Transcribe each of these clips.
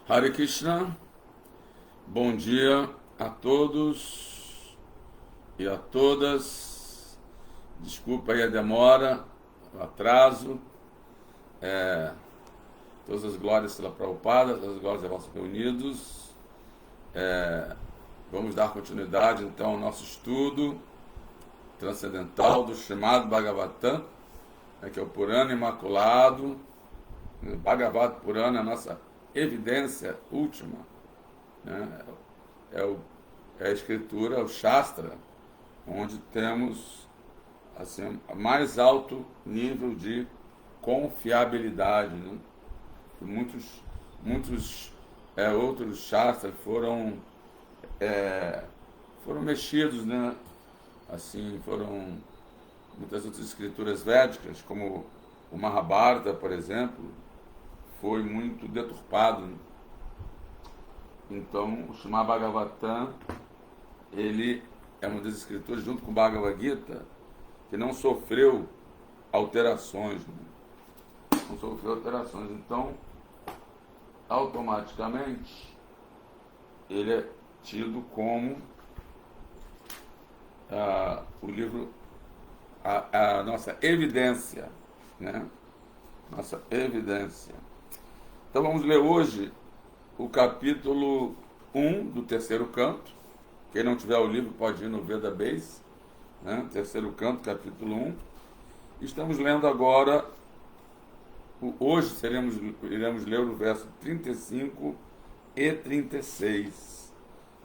Hare Krishna, bom dia a todos e a todas. Desculpa aí a demora, o atraso. Todas as glórias pela Prabhupada, todas as glórias a vossos reunidos. Vamos dar continuidade então ao nosso estudo transcendental do Srimad Bhagavatam, que é o Purana Imaculado. Bhagavad Purana é a nossa evidência última, né? É a escritura, o Shastra, onde temos assim, mais alto nível de confiabilidade, né? Muitos outros Shastras foram mexidos, né? Assim, foram muitas outras escrituras védicas, como o Mahabharata, por exemplo, foi muito deturpado. Então, o Srimad Bhagavatam, ele é uma das escrituras, junto com o Bhagavad Gita, que não sofreu alterações. Né? Não sofreu alterações. Então, automaticamente, ele é tido como o livro, a nossa evidência, né? Nossa evidência. Então vamos ler hoje o capítulo 1 do terceiro canto. Quem não tiver o livro pode ir no Veda Base, né? Terceiro canto, capítulo 1. Estamos lendo agora, hoje iremos ler o verso 35 e 36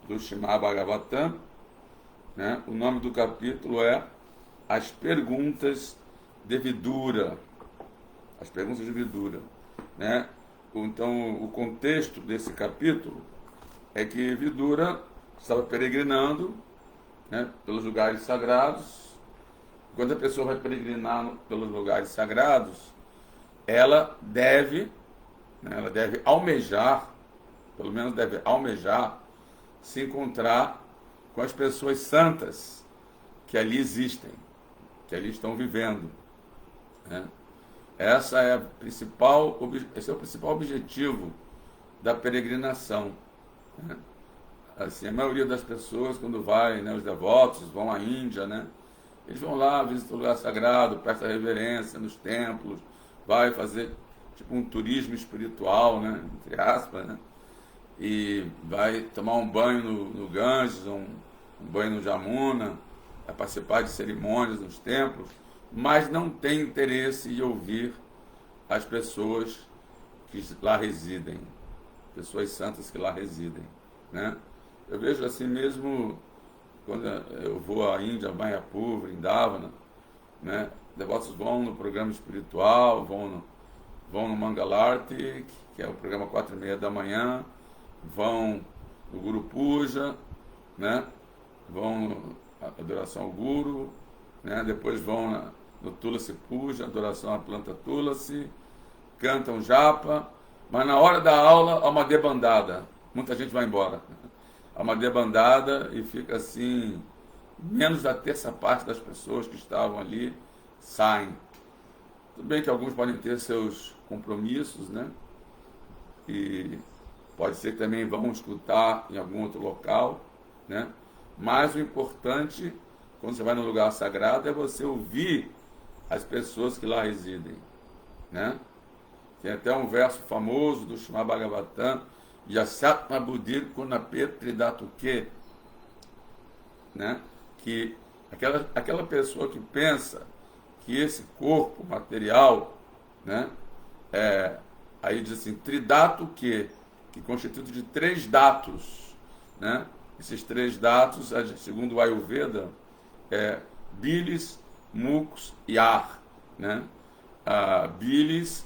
do Srimad Bhagavatam, né? O nome do capítulo é As Perguntas de Vidura. As perguntas de Vidura, né? Então, o contexto desse capítulo é que Vidura estava peregrinando, né, pelos lugares sagrados. Quando a pessoa vai peregrinar pelos lugares sagrados, ela deve almejar, pelo menos deve almejar, se encontrar com as pessoas santas que ali existem, que ali estão vivendo, né? Esse é o principal objetivo da peregrinação, né? Assim, a maioria das pessoas, quando vai, né, os devotos vão à Índia, né, eles vão lá, visitam o lugar sagrado, prestam reverência nos templos, vai fazer tipo um turismo espiritual, né, entre aspas, né, e vai tomar um banho no Ganges, um banho no Jamuna, vai participar de cerimônias nos templos, mas não tem interesse em ouvir as pessoas que lá residem, pessoas santas que lá residem, né? Eu vejo assim mesmo, quando eu vou à Índia, Mayapur, Vrindavana, né? Devotos vão no programa espiritual, vão no Mangalarti, que é o programa 4:30 da manhã, vão no Guru Puja, né? Vão na adoração ao Guru, né? Depois vão no Tulasi Puja, adoração à planta Tulasi, cantam japa, mas na hora da aula há uma debandada, muita gente vai embora, há uma debandada e fica assim, menos da terça parte das pessoas que estavam ali saem. Tudo bem que alguns podem ter seus compromissos, né? E pode ser que também vão escutar em algum outro local, né? Mas o importante, quando você vai num lugar sagrado, é você ouvir as pessoas que lá residem, né? Tem até um verso famoso do Srimad Bhagavatam, Yasatma Buddhir Kunapetridatuke, né? Que aquela pessoa que pensa que esse corpo material, né, aí diz assim, tridato que constituído de 3 datos, né? Esses 3 datos, segundo o Ayurveda, bilis, mucos e ar, né? A bilis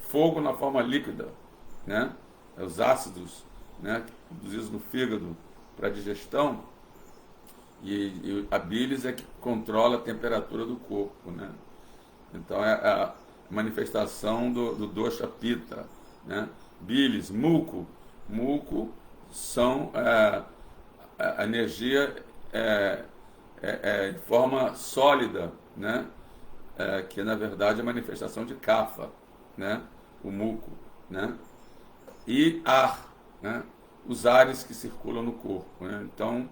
fogo na forma líquida, né? Os ácidos, né, produzidos no fígado para digestão, e a bilis é que controla a temperatura do corpo, né? Então é a manifestação do dosha pitta, né? Bilis, muco são a energia em forma sólida, né? que na verdade é a manifestação de kapha, né? O muco, né? E ar, né? Os ares que circulam no corpo, né? Então,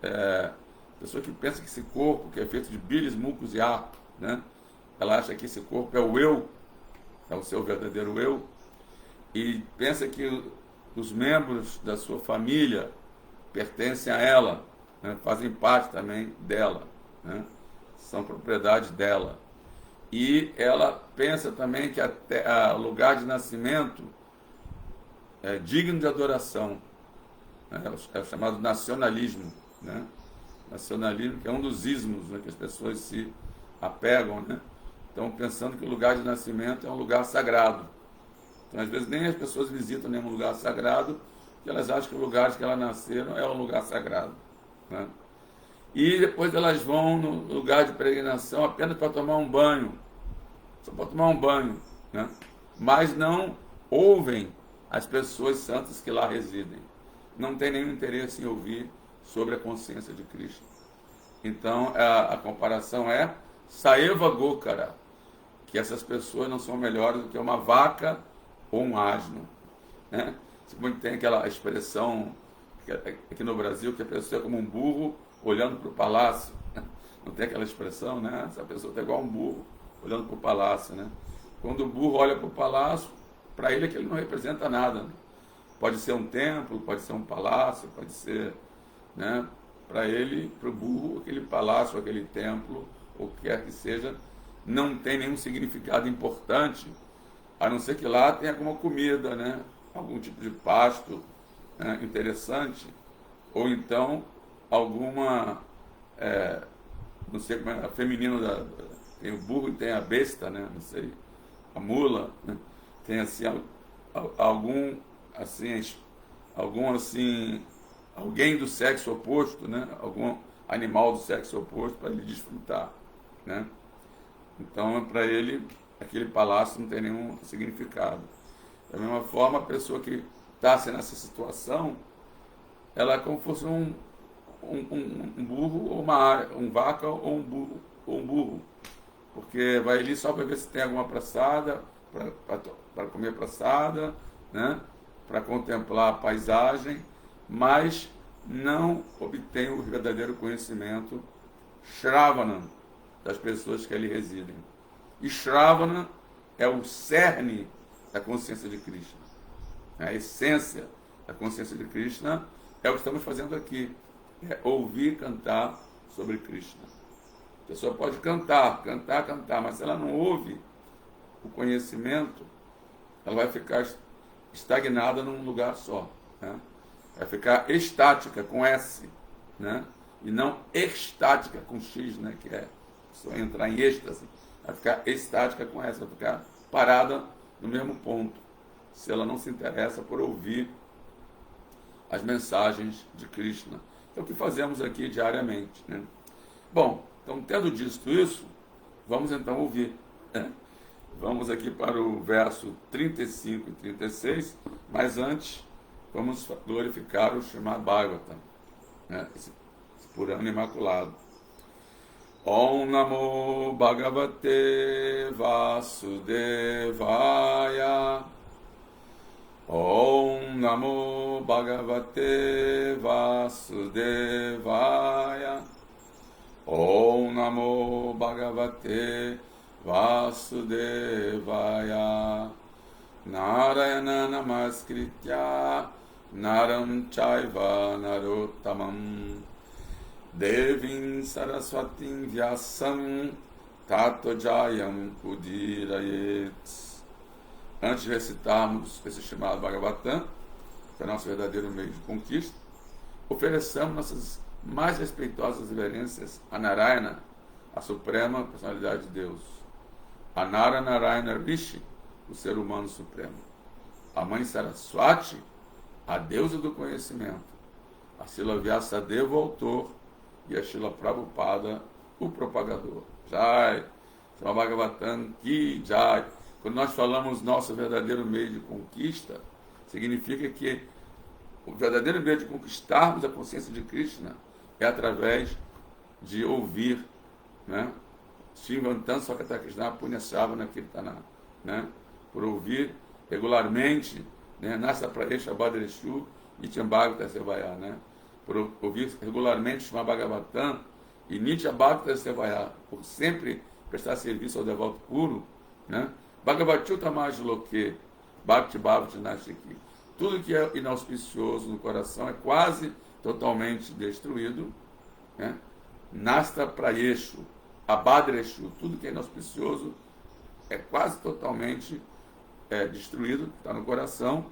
a pessoa que pensa que esse corpo, que é feito de bilis, mucos e ar, né? Ela acha que esse corpo é o eu, é o seu verdadeiro eu, e pensa que os membros da sua família pertencem a ela, né? Fazem parte também dela, né? São propriedade dela. E ela pensa também que o lugar de nascimento é digno de adoração, né? É o chamado nacionalismo, né? Nacionalismo, que é um dos ismos, né, que as pessoas se apegam, né? Estão pensando que o lugar de nascimento é um lugar sagrado. Então, às vezes, nem as pessoas visitam nenhum lugar sagrado, porque elas acham que o lugar que elas nasceram é um lugar sagrado, né? E depois elas vão no lugar de peregrinação apenas para tomar um banho, só para tomar um banho, né? Mas não ouvem as pessoas santas que lá residem. Não tem nenhum interesse em ouvir sobre a consciência de Cristo. Então, a comparação é Saeva Gokara, que essas pessoas não são melhores do que uma vaca ou um asno, né? Tem aquela expressão aqui no Brasil que a pessoa é como um burro olhando para o palácio. Não tem aquela expressão, né? Essa pessoa está igual um burro olhando para o palácio, né? Quando o burro olha para o palácio, para ele aquilo não representa nada, né? Pode ser um templo, pode ser um palácio, pode ser, né? Para ele, para o burro, aquele palácio, aquele templo, ou o que quer que seja, não tem nenhum significado importante, a não ser que lá tenha alguma comida, né? Algum tipo de pasto, né, interessante, ou então alguma, não sei como é, feminino, tem o burro e tem a besta, né? Não sei, a mula, né? Tem assim, algum assim, alguém do sexo oposto, né? Algum animal do sexo oposto para ele desfrutar, né? Então, para ele, aquele palácio não tem nenhum significado. Da mesma forma, a pessoa que está nessa situação, ela é como se fosse um burro, ou um vaca, ou um burro. Porque vai ali só para ver se tem alguma praçada, para comer praçada, né? Para contemplar a paisagem, mas não obtém o verdadeiro conhecimento Shravana das pessoas que ali residem. E Shravana é o cerne da consciência de Krishna. A essência da consciência de Krishna é o que estamos fazendo aqui. É ouvir cantar sobre Krishna. A pessoa pode cantar, mas se ela não ouve o conhecimento, ela vai ficar estagnada num lugar só, né? Vai ficar estática com S, né? E não estática com X, né? Que é só entrar em êxtase. Vai ficar estática com S, vai ficar parada no mesmo ponto, se ela não se interessa por ouvir as mensagens de Krishna. É o que fazemos aqui diariamente, né? Bom, então, tendo dito isso, vamos então ouvir, né? Vamos aqui para o verso 35 e 36, mas antes vamos glorificar o Srimad Bhagavatam, né? Esse Purana imaculado. Om Namo Bhagavate Vasudevaya. Om Namo Bhagavate Vasudevaya. Om Namo Bhagavate Vasudevaya. Narayana Namaskritya Naram Chaiva Narottamam Devim Saraswatim Vyasam Tato Jayam Udirayet. Antes de recitarmos esse chamado Bhagavatam, que é o nosso verdadeiro meio de conquista, ofereçamos nossas mais respeitosas reverências a Narayana, a suprema personalidade de Deus, a Nara Narayana Rishi, o ser humano supremo, a mãe Saraswati, a deusa do conhecimento, a Srila Vyasadeva, o autor, e a Srila Prabhupada, o propagador. Jai, Srimad Bhagavatam Ki Jai. Quando nós falamos nosso verdadeiro meio de conquista, significa que o verdadeiro meio de conquistarmos a consciência de Krishna é através de ouvir, né, Shivantan Swakatakrisna Punyashavana Kirtana, né? Por ouvir regularmente, né? Nasa Praesha Bhadreshu Nityambhagata Sevaya, né? Por ouvir regularmente Shema Bhagavatam e Nityambhagata Sevaya, por sempre prestar serviço ao devoto puro, né? Bhagavachuta Majloke Bhakti Bhavati Nashiki. Tudo que é inauspicioso no coração é quase totalmente destruído, né? Nasta Prayeshu, Abadreshu, tudo que é inauspicioso é quase totalmente destruído, está no coração,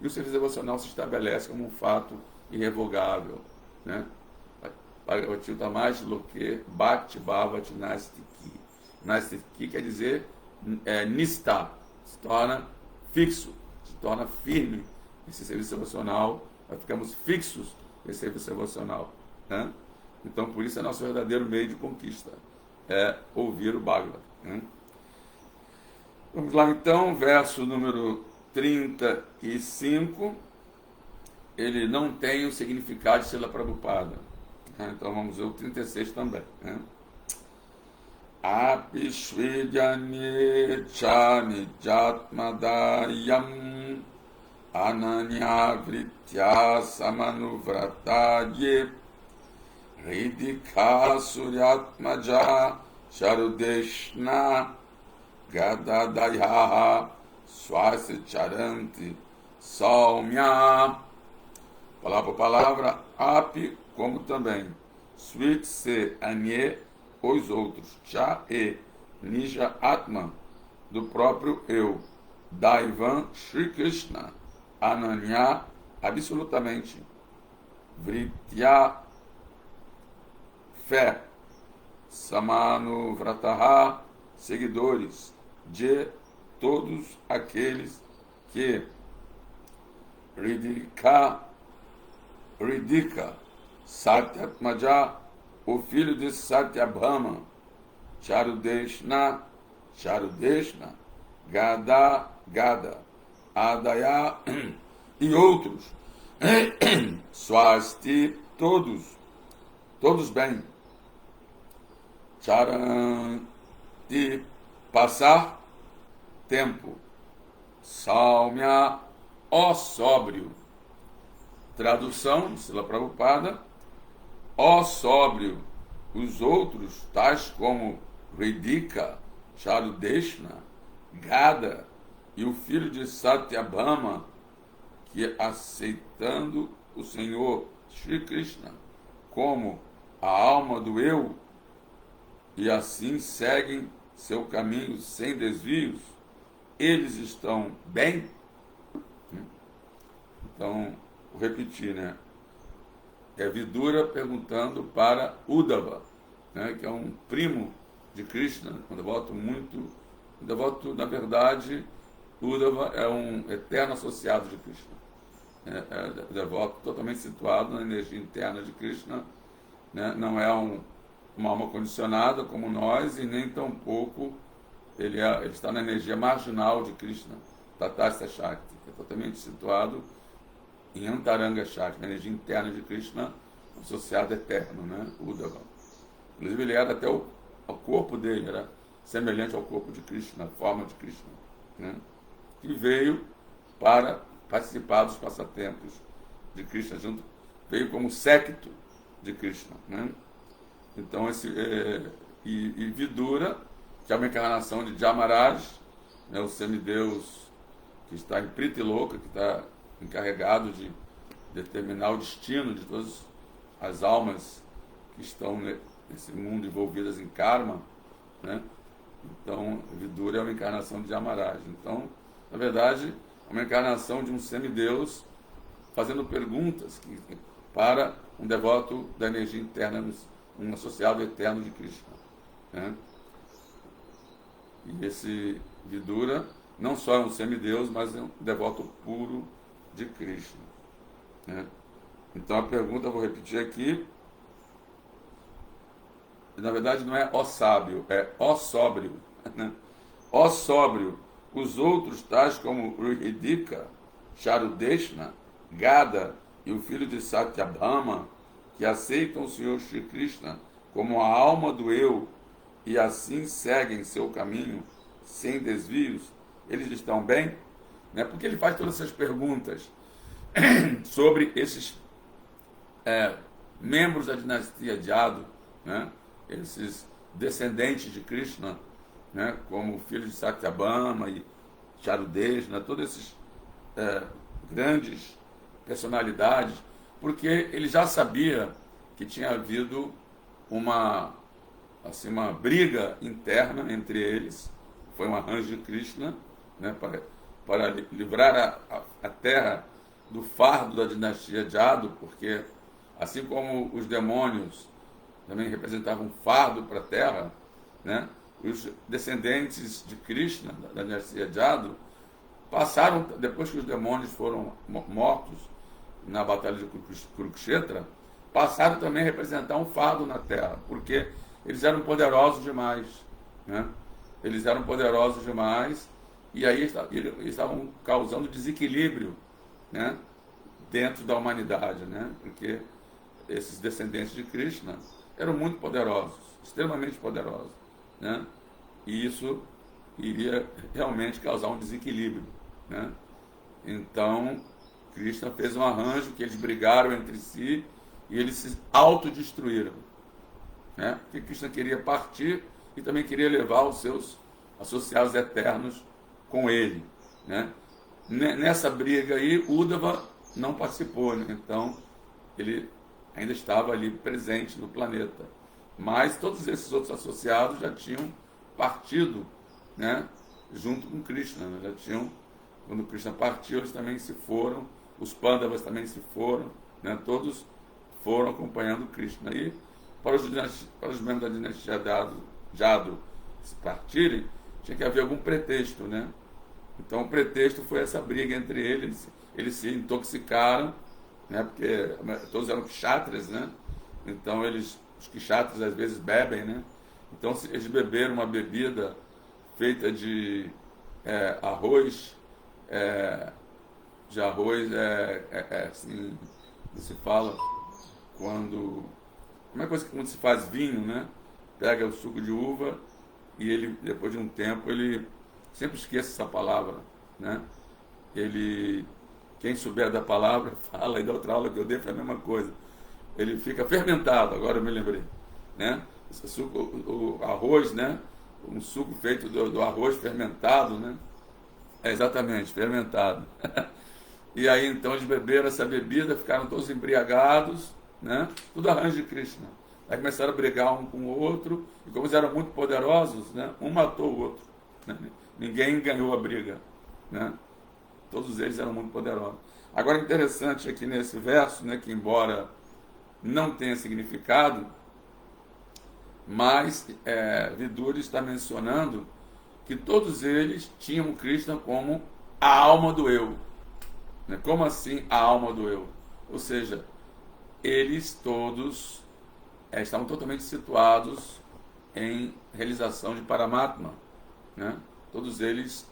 e o serviço devocional se estabelece como um fato irrevogável, né? Bhagavachuta Majloke Bhakti Bhavati Nastiki. Nastiki quer dizer nista, se torna fixo, se torna firme esse serviço devocional, nós ficamos fixos nesse serviço devocional, né? Então, por isso é nosso verdadeiro meio de conquista, é ouvir o Bhagavad, né? Vamos lá então, verso número 35, ele não tem o significado de Srila Prabhupada, né? Então vamos ver o 36 também, né? Apishvidhyanye chani jatmadayam ananyavritya samanuvrataye hridika suryatmaja charudeshna gadadayaha swasya charanti saumya. Palavra por palavra, api, como também, swit se anye, os outros, cha e nija atman, do próprio eu, Daivan Shri Krishna, Ananya, absolutamente, Vritya, fé, Samanu Vrataha, seguidores de todos aqueles que Ridika, Satyatmaja, o filho de Satyabhama, Charudeshna, Gada, Adaya e outros, Swasti, todos bem, Charanti, passar tempo, Saumya, ó sóbrio. Tradução, Srila Prabhupada, ó sóbrio, os outros, tais como Ridika, Charudeshna, Gada e o filho de Satyabhama, que aceitando o Senhor Shri Krishna como a alma do eu, e assim seguem seu caminho sem desvios, eles estão bem? Então, vou repetir, né? É Vidura perguntando para Uddhava, né, que é um primo de Krishna, um devoto na verdade, Uddhava é um eterno associado de Krishna, é devoto totalmente situado na energia interna de Krishna, né, não é uma alma condicionada como nós, e nem tampouco ele está na energia marginal de Krishna, Tatastha Shakti, que é totalmente situado em Antaranga Shakti, na energia interna de Krishna, associado eterno, né? Uddhava. Inclusive ele era até o corpo dele, era semelhante ao corpo de Krishna, a forma de Krishna, né? Que veio para participar dos passatempos de Krishna, veio como séquito de Krishna, né? Então e Vidura, que é uma encarnação de Jamaraj, né, o semideus que está em Priti Loka, que está encarregado de determinar o destino de todas as almas que estão nesse mundo envolvidas em karma, né? Então, Vidura é uma encarnação de Jamaraj. Então, na verdade, é uma encarnação de um semideus fazendo perguntas para um devoto da energia interna, um associado eterno de Krishna, né? E esse Vidura não só é um semideus, mas é um devoto puro de Krishna, né? Então a pergunta, eu vou repetir aqui, na verdade não é ó sábio, é ó sóbrio, né? Ó sóbrio, os outros tais como Ridika, Charudeshna, Gada e o filho de Satyabhama, que aceitam o Senhor Shri Krishna como a alma do eu e assim seguem seu caminho sem desvios, eles estão bem? Né? Porque ele faz todas essas perguntas sobre esses membros da dinastia de Yadu, né? Esses descendentes de Krishna, né? Como filhos de Satyabhama e Charudeshna, todos esses grandes personalidades, porque ele já sabia que tinha havido uma briga interna entre eles, foi um arranjo de Krishna, né, para livrar a terra do fardo da dinastia de Yadu, porque assim como os demônios também representavam um fardo para a terra, né, os descendentes de Krishna, da dinastia de Yadu, passaram, depois que os demônios foram mortos na batalha de Kurukshetra, passaram também a representar um fardo na terra, porque eles eram poderosos demais, né? Eles eram poderosos demais e aí eles estavam causando desequilíbrio, né, dentro da humanidade, né? Porque esses descendentes de Krishna eram muito poderosos, extremamente poderosos, né? E isso iria realmente causar um desequilíbrio, né? Então, Krishna fez um arranjo que eles brigaram entre si e eles se autodestruíram, né? Porque Krishna queria partir e também queria levar os seus associados eternos com ele, né? Nessa briga aí, Uddhava não participou, né? Então ele ainda estava ali presente no planeta, mas todos esses outros associados já tinham partido, né, junto com Krishna, né? Já tinham, quando Krishna partiu, eles também se foram, os Pandavas também se foram, né? Todos foram acompanhando Krishna. E para os membros da dinastia Jadu se partirem, tinha que haver algum pretexto, né? Então o pretexto foi essa briga entre eles se intoxicaram, né? Porque todos eram kshatras, né? Então os kshatras às vezes bebem, né? Então eles beberam uma bebida feita de arroz, assim, se fala quando, uma coisa que quando se faz vinho, né? Pega o suco de uva e ele, depois de um tempo, ele sempre esquece essa palavra, né? Quem souber da palavra, fala, e da outra aula que eu dei foi a mesma coisa. Ele fica fermentado, agora eu me lembrei, né? O arroz, né? Um suco feito do arroz fermentado, né? Exatamente, fermentado. E aí então eles beberam essa bebida, ficaram todos embriagados, né? Tudo arranjo de Krishna. Aí começaram a brigar um com o outro, e como eles eram muito poderosos, né? Um matou o outro, né? Ninguém ganhou a briga, né? Todos eles eram muito poderosos. Agora, interessante aqui nesse verso, né, que embora não tenha significado, mas Vidura está mencionando que todos eles tinham Krishna como a alma do eu. Né? Como assim a alma do eu? Ou seja, eles todos estavam totalmente situados em realização de Paramatma, né? Todos eles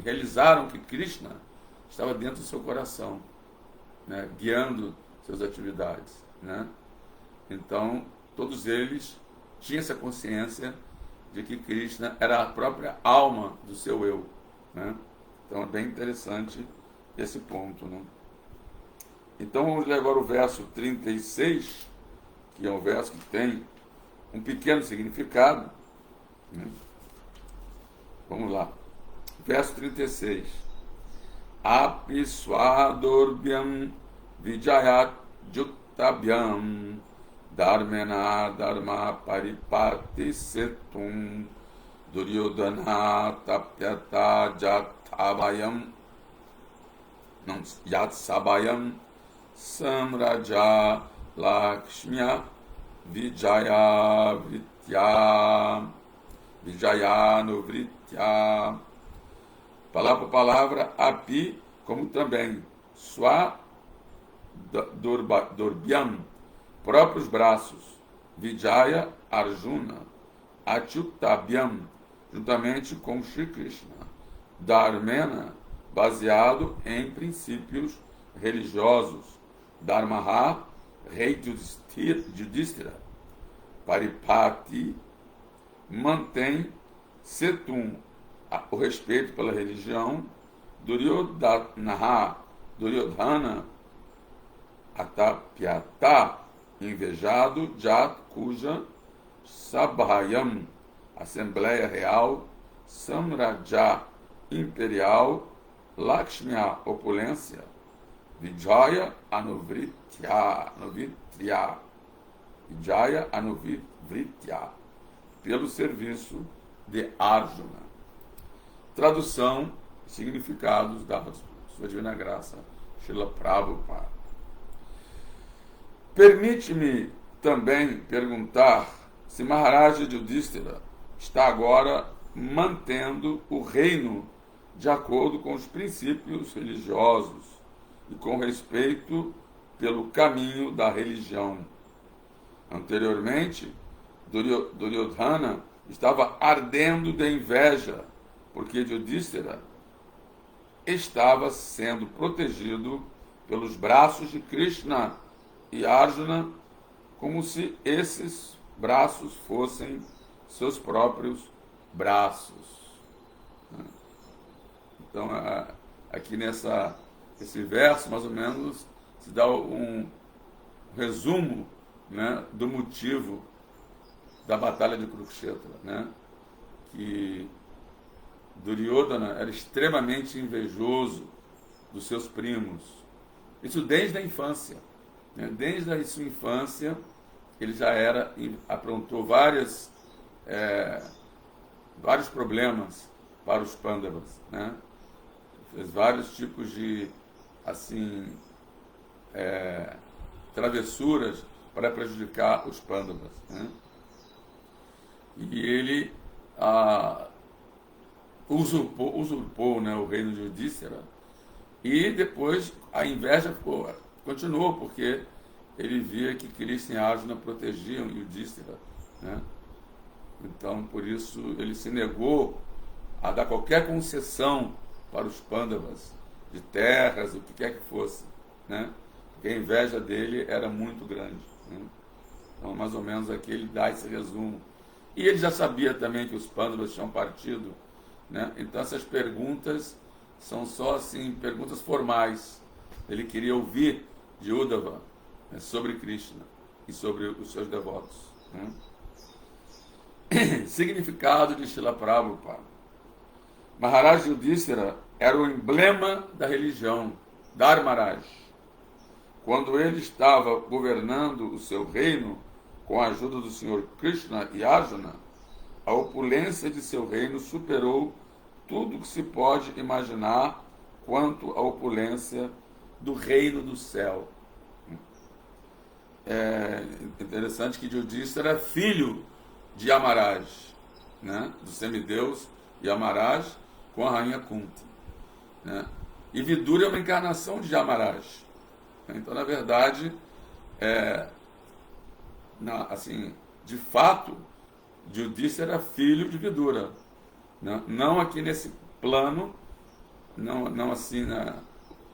realizaram que Krishna estava dentro do seu coração, né? Guiando suas atividades, né? Então, todos eles tinham essa consciência de que Krishna era a própria alma do seu eu, né? Então, é bem interessante esse ponto, né? Então, vamos ler agora o verso 36, que é um verso que tem um pequeno significado, né? Vamos lá. Verso 36. Apiswadorbyam vijayat juktabhyam dharmena dharma paripati setum duryodhana tapyata yatsabhayam samraja lakshmya vijayanu-vritya. Palavra por palavra, api, como também swa dorbyam, próprios braços, vijaya, Arjuna, achyutabhyam, juntamente com Shri Krishna, dharmena, baseado em princípios religiosos, dharmaha, rei Yudhishthira, paripati, mantém setum, o respeito pela religião, Duryodhana, atapyata, invejado, Jat, cuja Sabhayam, Assembleia Real, Samraja, Imperial, Lakshmiya, opulência, Vijaya Anuvritya, Vijaya Anuvritya, pelo serviço de Arjuna. Tradução e significados da Sua Divina Graça, Srila Prabhupada. Permite-me também perguntar se Maharaja Yudhishthira está agora mantendo o reino de acordo com os princípios religiosos e com respeito pelo caminho da religião. Anteriormente, Duryodhana estava ardendo de inveja, porque Yudhishthira estava sendo protegido pelos braços de Krishna e Arjuna, como se esses braços fossem seus próprios braços. Então, aqui esse verso, mais ou menos, se dá um resumo, né, do motivo da batalha de Kurukshetra, né, que Duryodhana era extremamente invejoso dos seus primos. Isso desde a infância, né? Desde a sua infância, ele já aprontou vários problemas para os Pandavas, né? Fez vários tipos de travessuras para prejudicar os Pandavas, né? E ele usurpou, né, o reino de Yudhishthira, e depois a inveja continuou, porque ele via que Krishna e Arjuna protegiam Yudhishthira, né? Então, por isso, ele se negou a dar qualquer concessão para os Pandavas, de terras, o que quer que fosse, né? Porque a inveja dele era muito grande, né? Então, mais ou menos aqui ele dá esse resumo. E ele já sabia também que os Pandavas tinham partido, né? Então, essas perguntas são só perguntas formais. Ele queria ouvir de Uddhava, né, sobre Krishna e sobre os seus devotos, né? Significado de Srila Prabhupada. Maharaj Yudhishthira era o emblema da religião, Dharmaraj. Quando ele estava governando o seu reino com a ajuda do Senhor Krishna e Arjuna, a opulência de seu reino superou tudo que se pode imaginar quanto à opulência do reino do céu. É interessante que Yudhishthira era filho de Yamaraj, né? Do semideus Yamaraj com a rainha Kunti, né? E Vidura é uma encarnação de Yamaraj. Então, na verdade, de fato, Yudhishthira era filho de Vidura, né? Não aqui nesse plano, não assim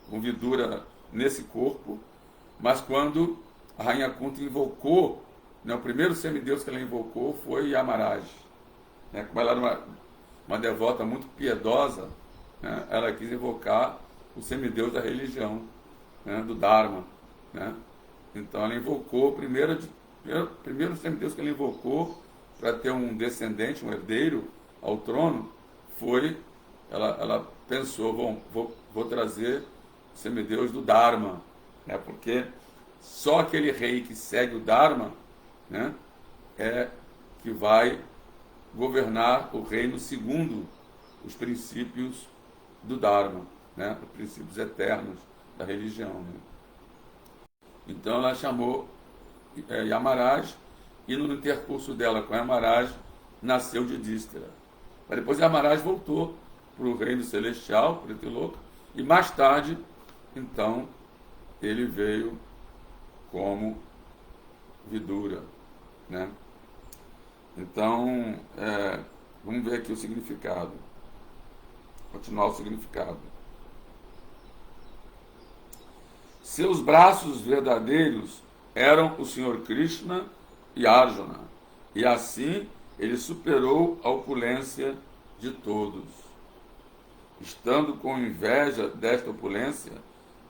com Vidura nesse corpo, mas quando a rainha Kunti invocou, né, o primeiro semideus que ela invocou foi Yamaraj, né? Como ela era uma devota muito piedosa, né, ela quis invocar o semideus da religião, né, do Dharma, né? Então ela invocou o primeiro semideus que ela invocou para ter um descendente, um herdeiro ao trono, ela pensou, vou trazer o semideus do Dharma, né? Porque só aquele rei que segue o Dharma, né, é que vai governar o reino segundo os princípios do Dharma, né, os princípios eternos da religião, né? Então ela chamou Yamaraj, e no intercurso dela com Yamaraj nasceu Yudhishthira. Mas depois Yamaraj voltou para o reino celestial, para o Tritiloka, e mais tarde, então, ele veio como Vidura, né? Então, vamos ver aqui o significado. Continuar o significado. Seus braços verdadeiros eram o Senhor Krishna e Arjuna, E assim ele superou a opulência de todos. Estando com inveja desta opulência,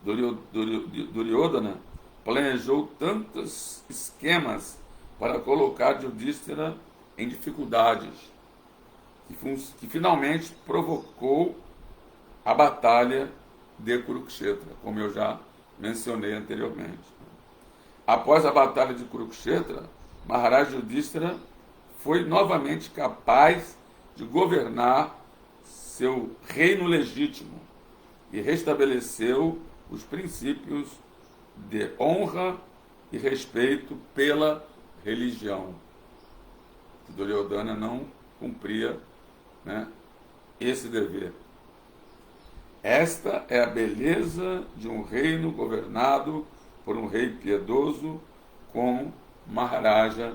Duryodhana planejou tantos esquemas para colocar Yudhishthira em dificuldades, que finalmente provocou a batalha de Kurukshetra, como eu já mencionei anteriormente. Após a batalha de Kurukshetra, Maharaj Yudhishthira foi novamente capaz de governar seu reino legítimo e restabeleceu os princípios de honra e respeito pela religião. Duryodhana não cumpria, né, esse dever. Esta é a beleza de um reino governado por um rei piedoso como Maharaja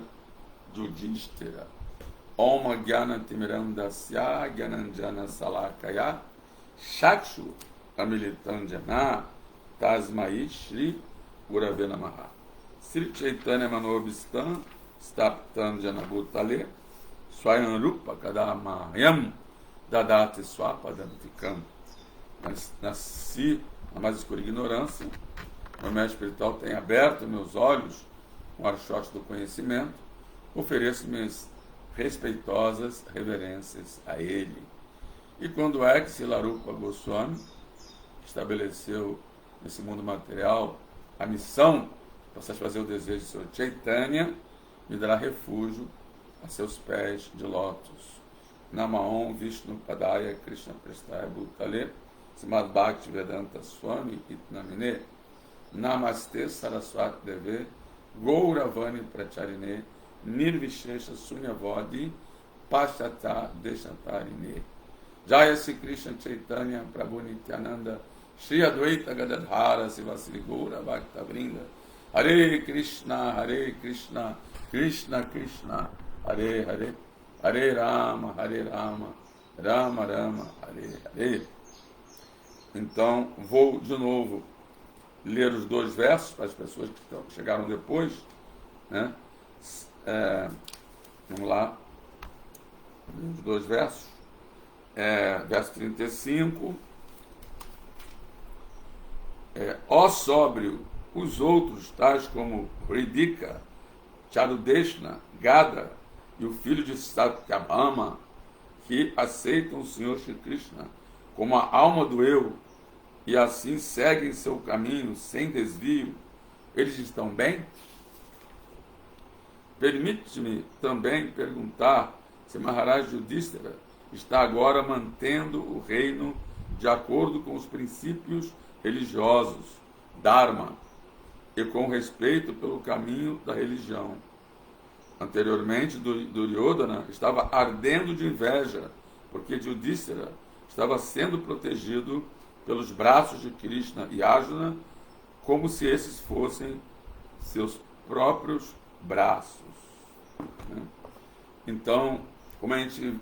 Yudhishthira. Om Gyana Timiram Dasya Gyananjana Salakaya Shakshu Amilitanjana Tasmai Shri Gurave Namaha. Sri Chaitanya Manobistan Staptan Janabhutale Swayam Rupa Kadamayam Dadati Swapadantikam. Nasci na mais escura ignorância, o mestre espiritual tem aberto meus olhos com o archote do conhecimento, ofereço minhas respeitosas reverências a ele. E quando é que Silarupa Goswami estabeleceu nesse mundo material a missão para satisfazer o desejo de seu Chaitanya, me dará refúgio a seus pés de lótus. Namaon Vishnu Padaya Krishna Prestaya Bhutale Srimad Bhakti Vedanta Swami Itnamine Namaste Saraswati Deve Gouravani Pracharine Nirvishesha Sunyavodi Pashata Deshantarine. Jaya Sri Krishna Chaitanya Prabhu Nityananda Shri Advaita Gadadhara Sivasri Goura Bhakta Vrinda. Hare Krishna Krishna Krishna Hare Hare, Hare Rama Rama Rama Hare Hare. Então vou de novo ler os dois versos para as pessoas que chegaram depois, né? Vamos lá, os dois versos. Verso 35. Ó sóbrio, os outros, tais como Hridika, Charudeshna, Gada e o filho de Satyabhama, que aceitam o Senhor Shri Krishna como a alma do eu e assim seguem seu caminho sem desvio, eles estão bem? Permite-me também perguntar se Maharaj Yudhishthira está agora mantendo o reino de acordo com os princípios religiosos, Dharma, e com respeito pelo caminho da religião. Anteriormente, Duryodhana estava ardendo de inveja, porque Yudhishthira estava sendo protegido pelos braços de Krishna e Arjuna, como se esses fossem seus próprios braços. Né? Então, como a gente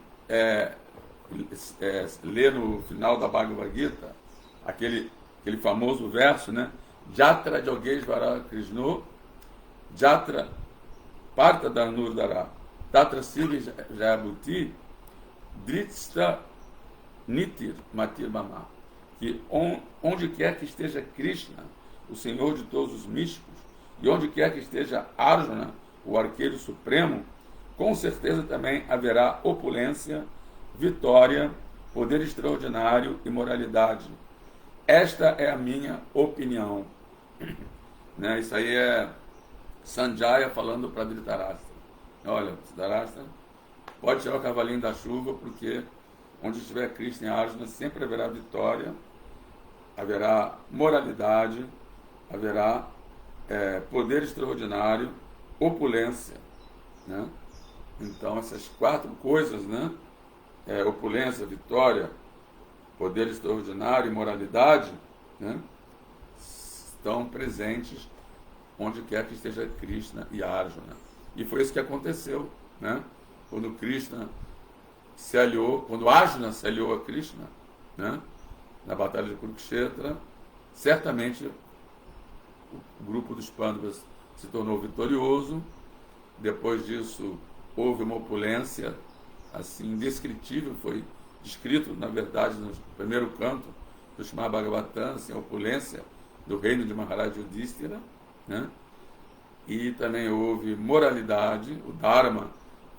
lê no final da Bhagavad Gita, aquele famoso verso, né? Jatra Yogeshvara Krishno, Jatra Parta Dhanurdara, Tatra Sivi Jayabhuti, Dritsta Nitir Matir Bama. Que onde quer que esteja Krishna, o Senhor de todos os místicos, e onde quer que esteja Arjuna, o arqueiro supremo, com certeza também haverá opulência, vitória, poder extraordinário e moralidade. Esta é a minha opinião. Né? Isso aí é Sanjaya falando para Dhritarashtra. Olha, Dhritarashtra, pode tirar o cavalinho da chuva, porque onde estiver Krishna e Arjuna sempre haverá vitória, haverá moralidade, haverá poder extraordinário, opulência. Né? Então, essas quatro coisas, né? Opulência, vitória, poder extraordinário e moralidade, né? Estão presentes onde quer que esteja Krishna e Arjuna. E foi isso que aconteceu, né? Quando Krishna se aliou, quando Arjuna se aliou a Krishna, né? Na batalha de Kurukshetra, certamente o grupo dos Pandavas se tornou vitorioso. Depois disso, houve uma opulência assim indescritível, foi descrito, na verdade, no primeiro canto do Srimad Bhagavatam, assim, a opulência do reino de Maharaj Yudhishthira, né? E também houve moralidade, o Dharma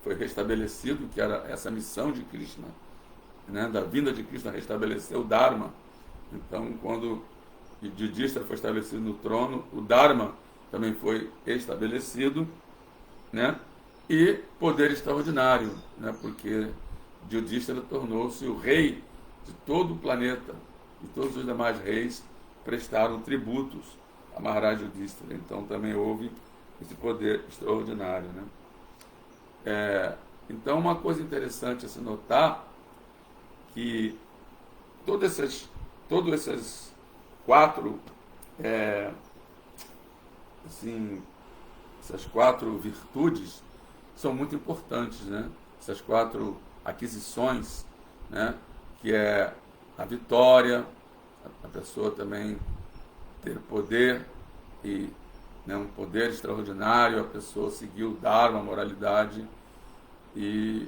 foi restabelecido, que era essa missão de Krishna, né? Da vinda de Krishna, restabeleceu o Dharma. Então, quando Yudhishthira foi estabelecido no trono, o Dharma também foi estabelecido, né? E poder extraordinário, né? Porque Yudhishthira tornou-se o rei de todo o planeta, e todos os demais reis prestaram tributos a Maharaj Yudhishthira. Então também houve esse poder extraordinário, né? Então uma coisa interessante a se notar que todos esses quatro assim, essas quatro virtudes são muito importantes, né? Essas quatro aquisições, né? Que é a vitória, a pessoa também ter poder e, né, um poder extraordinário, a pessoa seguir o Dharma, a moralidade e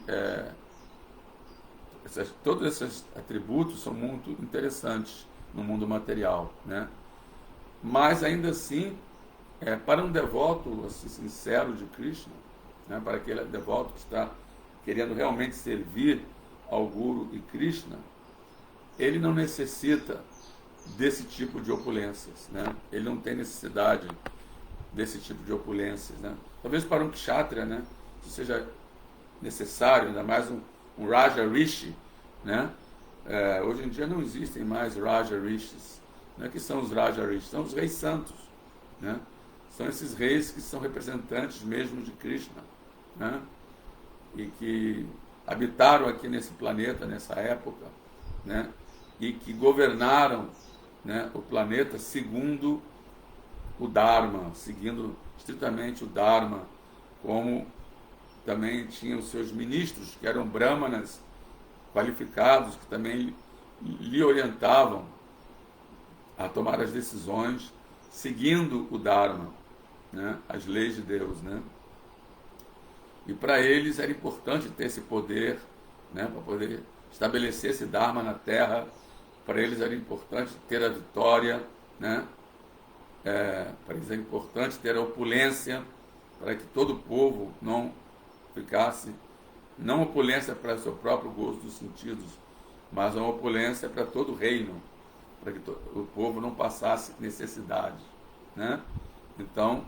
todos esses atributos são muito interessantes no mundo material, né? Mas ainda assim, para um devoto assim, sincero de Krishna, né, para aquele devoto que está querendo realmente servir ao Guru e Krishna, ele não necessita desse tipo de opulências, né? Ele não tem necessidade desse tipo de opulências, né? Talvez para um kshatriya, né, isso seja necessário, ainda mais um Raja Rishi, né? Hoje em dia não existem mais Raja Rishis, né? Que são os Raja Rishis? São os reis santos, né? São esses reis que são representantes mesmo de Krishna, né? E que habitaram aqui nesse planeta, nessa época, né? E que governaram, né, o planeta segundo o Dharma, seguindo estritamente o Dharma, como também tinham os seus ministros, que eram brahmanas qualificados, que também lhe orientavam a tomar as decisões seguindo o Dharma, né, as leis de Deus, né? E para eles era importante ter esse poder, né, para poder estabelecer esse Dharma na Terra. Para eles era importante ter a vitória, né? Para eles era importante ter a opulência, para que todo o povo não ficasse, não opulência para o seu próprio gozo dos sentidos, mas uma opulência para todo o reino, para que o povo não passasse necessidade, né? Então,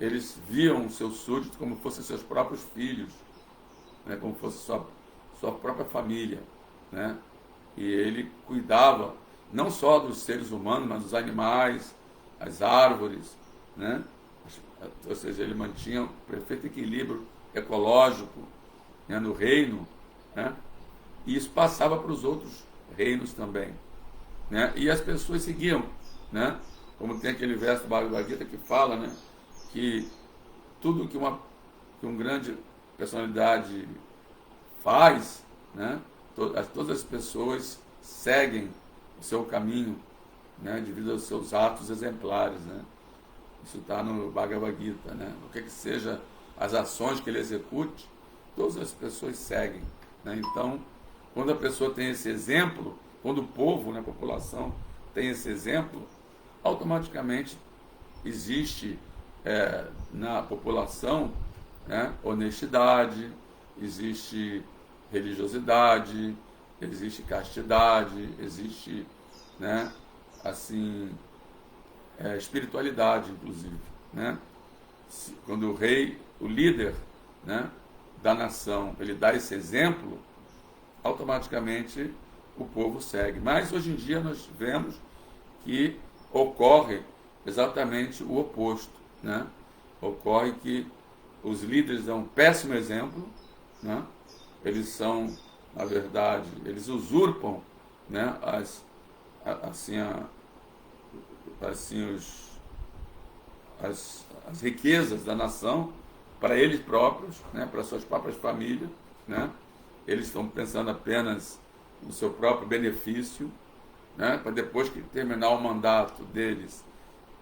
eles viam os seus súditos como fossem seus próprios filhos, né? Como fosse sua própria família, né? E ele cuidava não só dos seres humanos, mas dos animais, as árvores, né? Ou seja, ele mantinha um perfeito equilíbrio ecológico, né, no reino, né? E isso passava para os outros reinos também, né? E as pessoas seguiam, né? Como tem aquele verso do Bhagavad Gita que fala, né, que tudo que uma grande personalidade faz, né, todas as pessoas seguem o seu caminho, né, devido aos seus atos exemplares, né? Isso está no Bhagavad Gita, né? O que seja as ações que ele execute, todas as pessoas seguem, né? Então, quando a pessoa tem esse exemplo, quando o povo, né, a população tem esse exemplo, automaticamente existe na população, né, honestidade, existe religiosidade, existe castidade, existe, né, assim, espiritualidade, inclusive, né? Quando o rei, o líder, né, da nação, ele dá esse exemplo, automaticamente o povo segue. Mas hoje em dia nós vemos que ocorre exatamente o oposto, né? Ocorre que os líderes dão um péssimo exemplo, né? Eles são, na verdade, eles usurpam, né, as riquezas da nação para eles próprios, né, para suas próprias famílias, né? Eles estão pensando apenas no seu próprio benefício, né, para depois que terminar o mandato deles,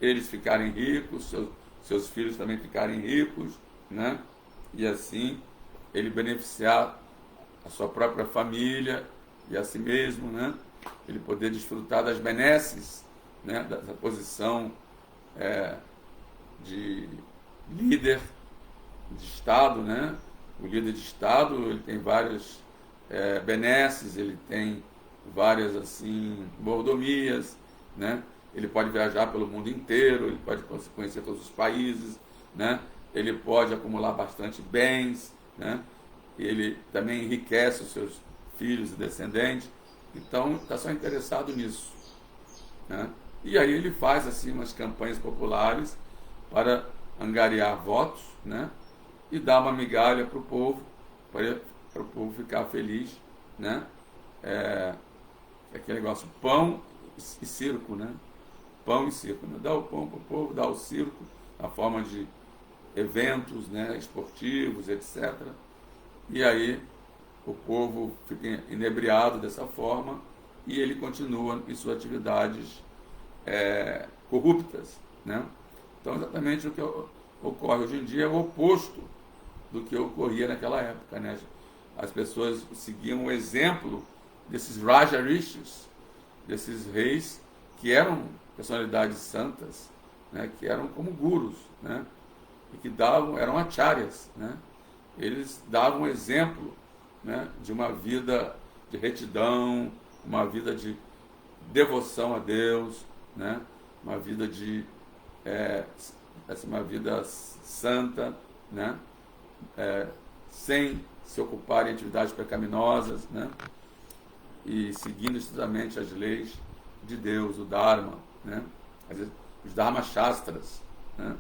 eles ficarem ricos, seus filhos também ficarem ricos, né? e assim ele beneficiar a sua própria família e a si mesmo, né? Ele poder desfrutar das benesses, né? Dessa posição de líder de Estado, né? O líder de Estado, ele tem várias benesses, ele tem várias assim mordomias, né? Ele pode viajar pelo mundo inteiro, ele pode conhecer todos os países, né? Ele pode acumular bastante bens, né? Ele também enriquece os seus filhos e descendentes. Então, está só interessado nisso, né? E aí ele faz assim umas campanhas populares para angariar votos, né? E dar uma migalha para o povo, para o povo ficar feliz, né? Aquele negócio, pão e circo, né? Pão e circo, né? Dá o pão para o povo, dá o circo, na forma de eventos, né? Esportivos, etc. E aí o povo fica inebriado dessa forma e ele continua em suas atividades corruptas, né? Então, exatamente o que ocorre hoje em dia é o oposto do que ocorria naquela época, né? As pessoas seguiam o exemplo desses Raja Rishis, desses reis que eram personalidades santas, né? Que eram como gurus, né? E que eram acharyas, né? Eles davam exemplo, né? De uma vida de retidão, uma vida de devoção a Deus, né? Uma vida uma vida santa, né? Sem se ocupar em atividades pecaminosas, né? E seguindo estritamente as leis de Deus, o Dharma, né? Os Dharma Shastras, né?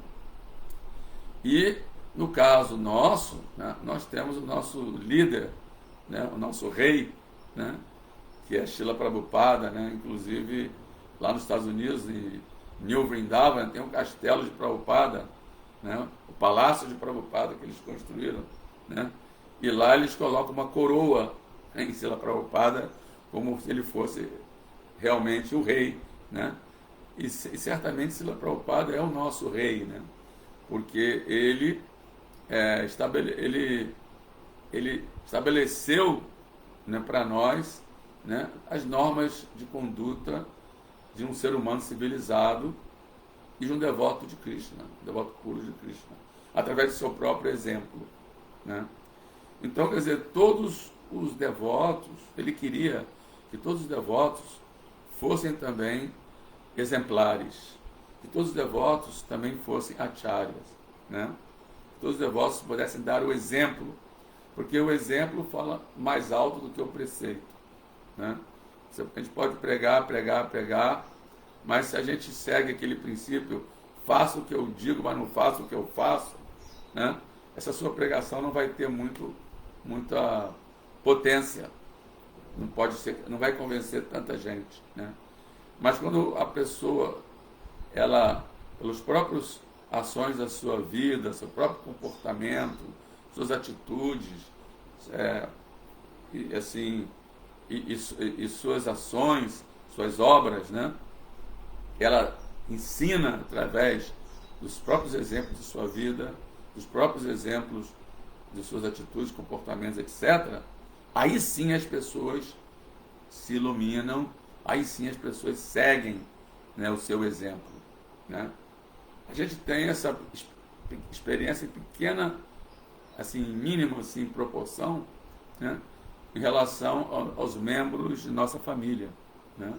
E no caso nosso, né, nós temos o nosso líder, né, o nosso rei, né, que é Srila Prabhupada, né? Inclusive lá nos Estados Unidos, em New Vrindavan, tem um castelo de Prabhupada, né? O palácio de Prabhupada que eles construíram, né? E lá eles colocam uma coroa, né, em Srila Prabhupada, como se ele fosse realmente o rei, né? E certamente Srila Prabhupada é o nosso rei, né? Porque ele estabeleceu, né, para nós, né, as normas de conduta de um ser humano civilizado e de um devoto de Krishna, um devoto puro de Krishna, através do seu próprio exemplo, né? Então, quer dizer, todos os devotos, ele queria que todos os devotos fossem também exemplares, que todos os devotos também fossem acharyas, né? Que todos os devotos pudessem dar o exemplo, porque o exemplo fala mais alto do que o preceito, né? A gente pode pregar, mas se a gente segue aquele princípio, faça o que eu digo, mas não faça o que eu faço, né? Essa sua pregação não vai ter muita potência, não vai convencer tanta gente, né? Mas quando a pessoa, ela, pelos próprios ações da sua vida, seu próprio comportamento, suas atitudes, e suas ações, suas obras, né? Ela ensina através dos próprios exemplos de sua vida, dos próprios exemplos de suas atitudes, comportamentos, etc. Aí sim as pessoas se iluminam, aí sim as pessoas seguem, né, o seu exemplo, né? A gente tem essa experiência pequena, assim, mínima, assim, em proporção, né, em relação aos membros de nossa família, né?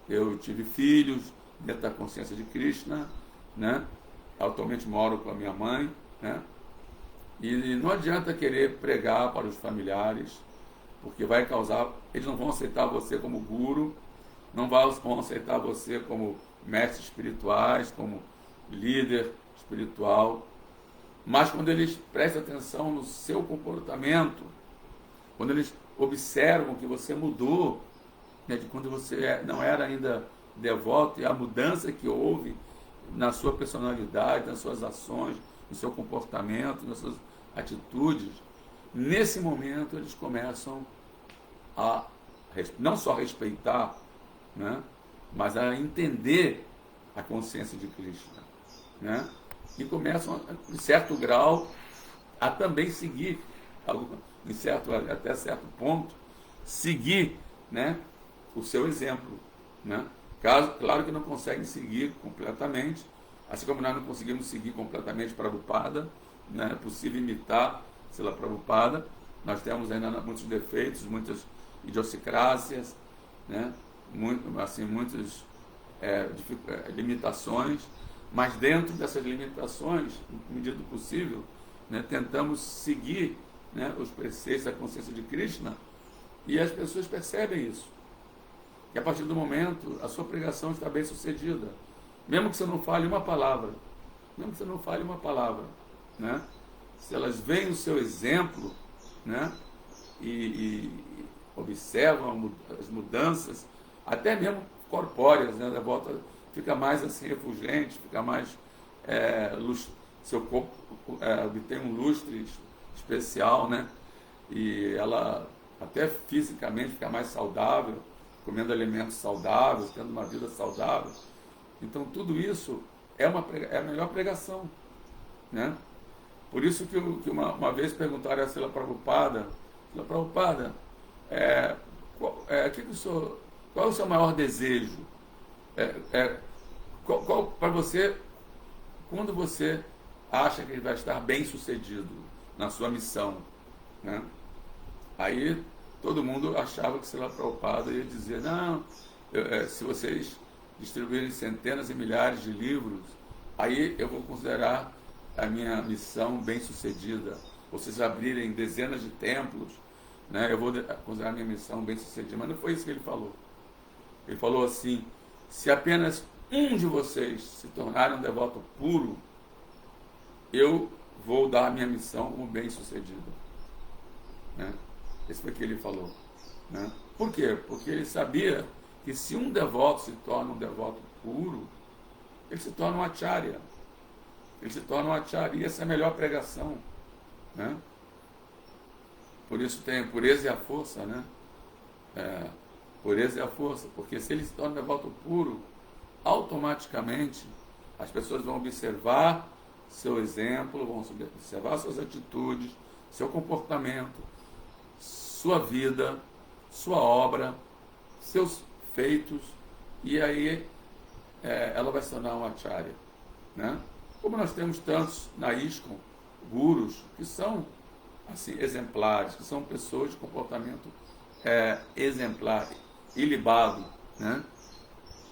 Eu tive filhos dentro da consciência de Krishna, né? Atualmente moro com a minha mãe, né? E não adianta querer pregar para os familiares, porque vai causar, eles não vão aceitar você como guru, não vão aceitar você como mestres espirituais, como líder espiritual. Mas quando eles prestam atenção no seu comportamento, quando eles observam que você mudou, né, de quando você não era ainda devoto, e a mudança que houve na sua personalidade, nas suas ações, no seu comportamento, nas suas atitudes, nesse momento eles começam a não só respeitar, né, mas a entender a consciência de Krishna, né, e começam, em certo grau, a também seguir, até certo ponto, seguir, né, o seu exemplo, né? Claro que não conseguem seguir completamente, assim como nós não conseguimos seguir completamente Prabhupada, né? É possível imitar Srila Prabhupada, nós temos ainda muitos defeitos, muitas idiosincrásias, né? Muitas limitações, mas dentro dessas limitações, na medida do possível, né, tentamos seguir, né, os preceitos da consciência de Krishna, e as pessoas percebem isso. E a partir do momento, a sua pregação está bem sucedida. Mesmo que você não fale uma palavra, né? Se elas veem o seu exemplo, né, e observam as mudanças, até mesmo corpóreas, né, da volta fica mais assim refulgente, fica mais seu corpo obtém um lustre especial, né? E ela até fisicamente fica mais saudável, comendo alimentos saudáveis, tendo uma vida saudável. Então tudo isso é a melhor pregação, né? Por isso que uma vez perguntaram a Srila Prabhupada, qual é o seu maior desejo? Qual para você, quando você acha que ele vai estar bem sucedido na sua missão, né? Aí todo mundo achava que Srila Prabhupada ia dizer, não, se vocês distribuírem centenas e milhares de livros, aí eu vou considerar a minha missão bem sucedida. Vocês abrirem dezenas de templos, né, eu vou considerar a minha missão bem sucedida. Mas não foi isso que ele falou. Ele falou assim, se apenas um de vocês se tornarem um devoto puro, eu vou dar a minha missão como bem sucedida, né? Esse foi o que ele falou, né? Por quê? Porque ele sabia que se um devoto se torna um devoto puro, ele se torna um acharya. E essa é a melhor pregação, né? Por isso tem a pureza e a força, né? Pureza e a força, porque se ele se torna um devoto puro, automaticamente as pessoas vão observar seu exemplo, vão observar suas atitudes, seu comportamento, sua vida, sua obra, seus feitos, e aí ela vai se tornar um acharya, né? Como nós temos tantos na ISKCON, gurus, que são assim, exemplares, que são pessoas de comportamento exemplar, ilibado, né?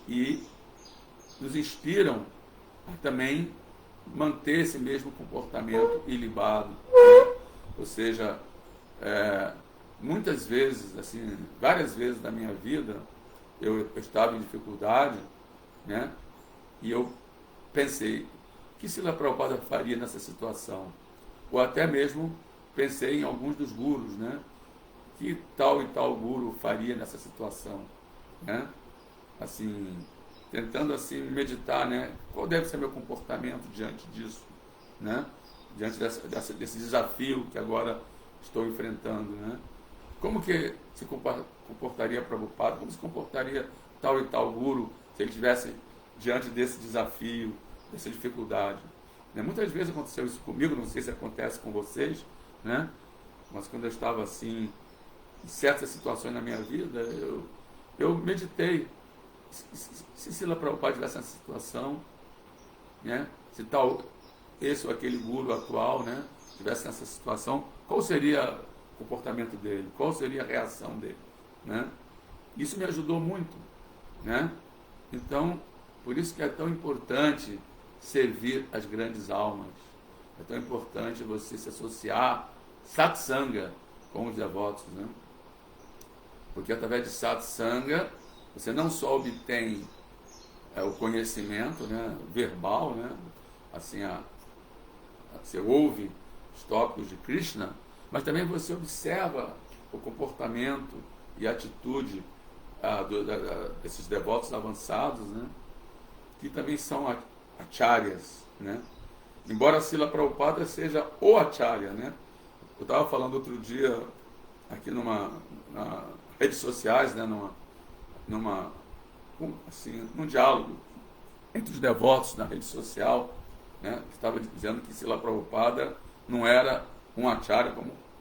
E nos inspiram a também manter esse mesmo comportamento ilibado, né? Ou seja, muitas vezes, assim, várias vezes na minha vida, eu estava em dificuldade, né? E eu pensei, o que Srila Prabhupada faria nessa situação? Ou até mesmo pensei em alguns dos gurus, né? Que tal e tal guru faria nessa situação, né? Assim, tentando assim meditar, né? Qual deve ser meu comportamento diante disso, né? Diante desse desafio que agora estou enfrentando, né? Como que se comportaria Prabhupada? Como se comportaria tal e tal guru se ele estivesse diante desse desafio, dessa dificuldade? Né? Muitas vezes aconteceu isso comigo, não sei se acontece com vocês, né? Mas quando eu estava assim, em certas situações na minha vida, eu meditei. Se Srila Prabhupada tivesse nessa situação, né? Se tal esse ou aquele guru atual, né, tivesse nessa situação, qual seria o comportamento dele? Qual seria a reação dele, né? Isso me ajudou muito, né? Então, por isso que é tão importante servir as grandes almas. É tão importante você se associar satsanga com os devotos, né? Porque através de satsanga você não só obtém o conhecimento, né, verbal, né? Assim, você ouve os tópicos de Krishna, mas também você observa o comportamento e a atitude desses devotos avançados, né? Que também são acharyas, né? Embora Srila Prabhupada seja o acharya, né? Eu estava falando outro dia aqui nas redes sociais, né? Num diálogo entre os devotos na rede social, né? Estava dizendo que Srila Prabhupada não era um acharya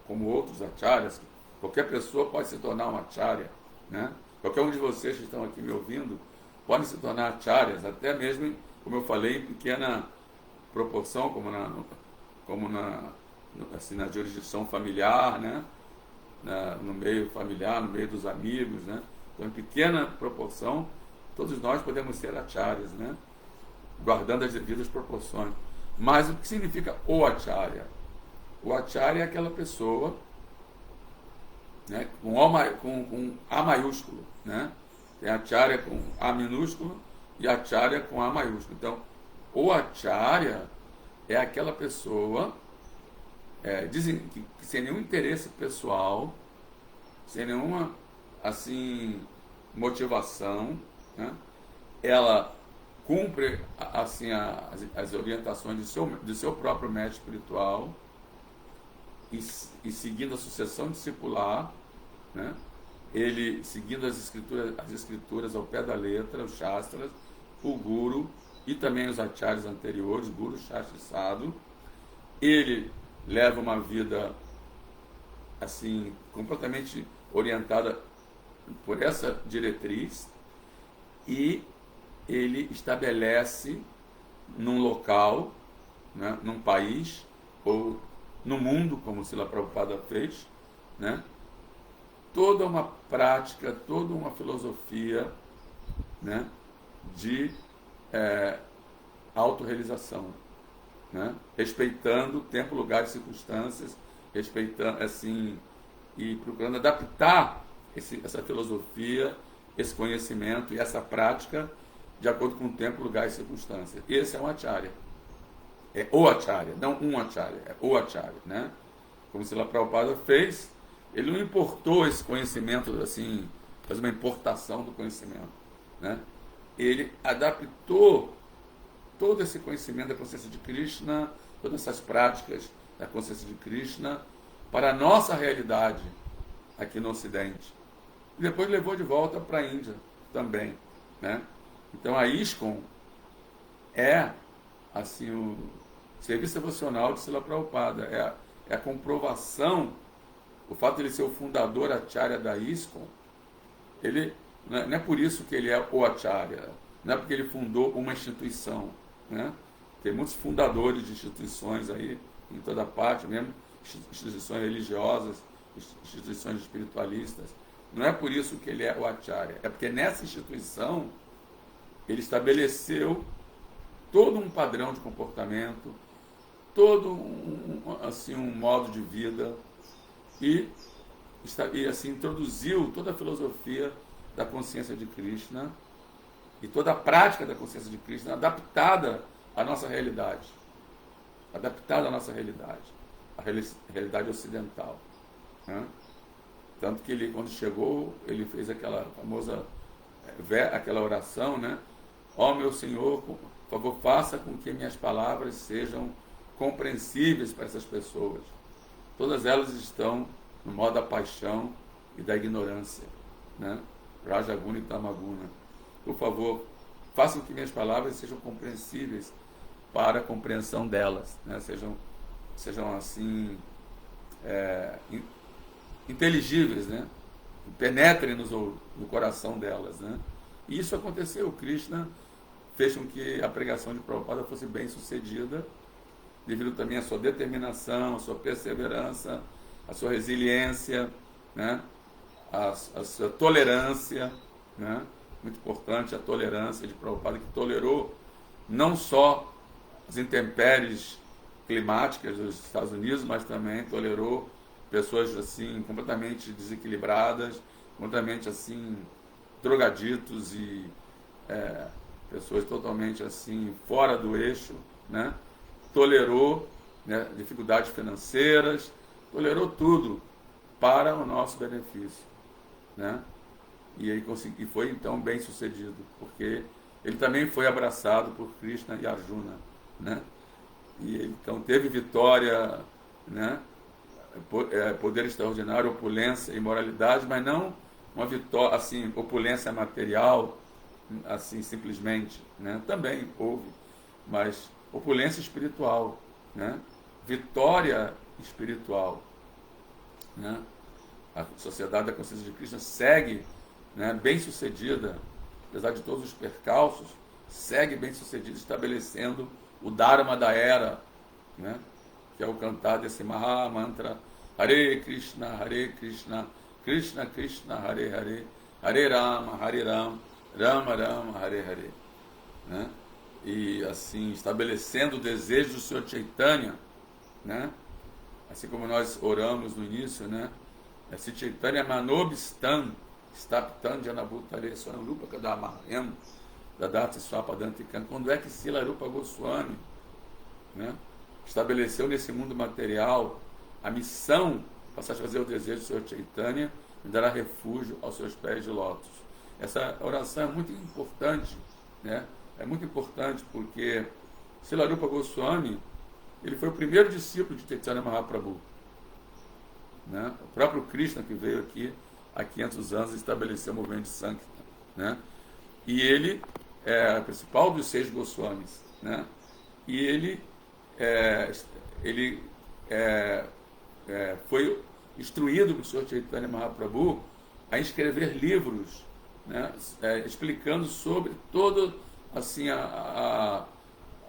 como outros acharyas. Qualquer pessoa pode se tornar um acharya, né? Qualquer um de vocês que estão aqui me ouvindo pode se tornar acharyas, até mesmo, como eu falei, em pequena proporção, assim, na jurisdição familiar, né? No meio familiar, no meio dos amigos, né? Então, em pequena proporção, todos nós podemos ser acharyas, né? Guardando as devidas proporções. Mas o que significa o acharya? O acharya é aquela pessoa, né, com A maiúsculo, né? Tem acharya com A minúsculo e acharya com A maiúsculo. Então, o acharya é aquela pessoa dizem que sem nenhum interesse pessoal, sem nenhuma assim motivação, né? Ela cumpre assim as orientações do seu próprio mestre espiritual e seguindo a sucessão discipular, né? Ele seguindo as escrituras ao pé da letra, os shastras, o guru e também os acharyas anteriores, guru, shastra e sadhu. Ele leva uma vida assim completamente orientada por essa diretriz e ele estabelece num local, né, num país ou no mundo, como Srila Prabhupada fez, né, toda uma prática, toda uma filosofia, né, de autorrealização, né, respeitando tempo, lugar e circunstâncias, respeitando assim e procurando adaptar essa filosofia, esse conhecimento e essa prática de acordo com o tempo, lugar e circunstância. Esse é um acharya. É o acharya, não um acharya, é o acharya, né? Como Srila Prabhupada fez, ele não importou esse conhecimento, assim, faz uma importação do conhecimento, né? Ele adaptou todo esse conhecimento da consciência de Krishna, todas essas práticas da consciência de Krishna, para a nossa realidade aqui no Ocidente. E depois levou de volta para a Índia também, né? Então a ISKCON é assim o serviço devocional de Srila Prabhupada, é a comprovação, o fato de ele ser o fundador acharya da ISKCON, ele não é por isso que ele é o acharya, não é porque ele fundou uma instituição, né? Tem muitos fundadores de instituições aí em toda parte, mesmo instituições religiosas, instituições espiritualistas. Não é por isso que ele é o acharya, é porque nessa instituição ele estabeleceu todo um padrão de comportamento, todo um modo de vida e assim introduziu toda a filosofia da consciência de Krishna e toda a prática da consciência de Krishna adaptada à nossa realidade, a realidade ocidental, né? Tanto que ele, quando chegou, ele fez aquela famosa aquela oração, né? Ó meu Senhor, por favor, faça com que minhas palavras sejam compreensíveis para essas pessoas. Todas elas estão no modo da paixão e da ignorância, né? Rajaguna e Tamaguna. Por favor, façam que minhas palavras sejam compreensíveis para a compreensão delas, né? Sejam assim inteligíveis, né? Penetrem no coração delas, né? E isso aconteceu. Krishna fez com que a pregação de Prabhupada fosse bem sucedida, devido também à sua determinação, à sua perseverança, à sua resiliência, né? à sua tolerância, né? Muito importante a tolerância de Prabhupada, que tolerou não só as intempéries climáticas dos Estados Unidos, mas também tolerou pessoas assim completamente desequilibradas, completamente assim drogaditos e pessoas totalmente assim fora do eixo, né? Tolerou, né, dificuldades financeiras, tolerou tudo para o nosso benefício, né? E foi então bem sucedido, porque ele também foi abraçado por Krishna e Arjuna, né? E ele, então teve vitória, né? Poder extraordinário, opulência e moralidade, mas não uma vitória assim, opulência material, assim simplesmente, né? Também houve, mas opulência espiritual, né? Vitória espiritual, né? A Sociedade da Consciência de Krishna segue, né, bem sucedida, apesar de todos os percalços, segue bem sucedida, estabelecendo o Dharma da era, né, que é o cantar desse Mahamantra Hare Krishna, Krishna Krishna, Hare Hare, Hare Rama, Rama Rama, Hare Hare, né? E assim, estabelecendo o desejo do Senhor Chaitanya, né? Assim como nós oramos no início, né? Se Chaitanya Manobistan, Staptan Janabhutare Swarupa Kadamahem, Dadati Swapadantikam. Quando é que Srila Rupa Goswami, né, estabeleceu nesse mundo material a missão para satisfazer o desejo do Senhor Chaitanya e dará refúgio aos seus pés de lótus? Essa oração é muito importante, né? É muito importante porque Srila Rupa Goswami, ele foi o primeiro discípulo de Chaitanya Mahaprabhu, né? O próprio Krishna, que veio aqui há 500 anos, estabeleceu o movimento de Sankirtan, né? E ele é o principal dos 6 Goswamis, né? E ele foi instruído pelo Sr. Chaitanya Mahaprabhu a escrever livros, né? Explicando sobre todo assim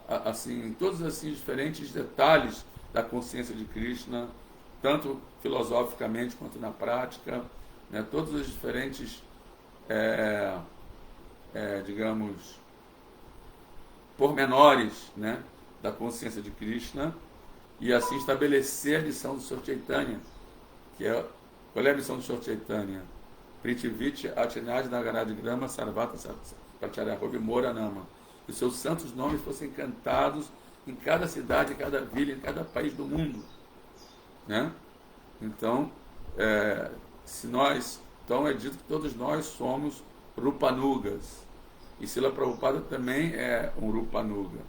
assim todos assim diferentes detalhes da consciência de Krishna, tanto filosoficamente quanto na prática, né? Todos os diferentes digamos pormenores, né, da consciência de Krishna, e assim estabelecer a lição do Sr. Chaitanya, que é, qual é a missão do Sr. Chaitanya? Pritiviti Atinadi Nagaradi Grama Sarvata Pacharyahobi Moranama. Que os seus santos nomes fossem cantados em cada cidade, em cada vila, em cada país do mundo, né? Então, então é dito que todos nós somos Rupanugas. E Srila Prabhupada também é um Rupanuga.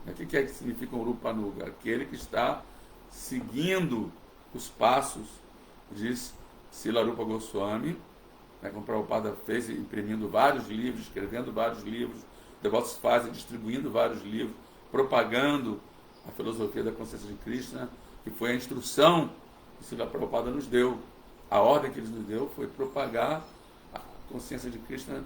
O que significa um Rupanuga? Aquele que está seguindo os passos de Srila Rupa Goswami, né, como Prabhupada fez, imprimindo vários livros, escrevendo vários livros, devotos fazem distribuindo vários livros, propagando a filosofia da consciência de Krishna, que foi a instrução que Srila Prabhupada nos deu. A ordem que ele nos deu foi propagar a consciência de Krishna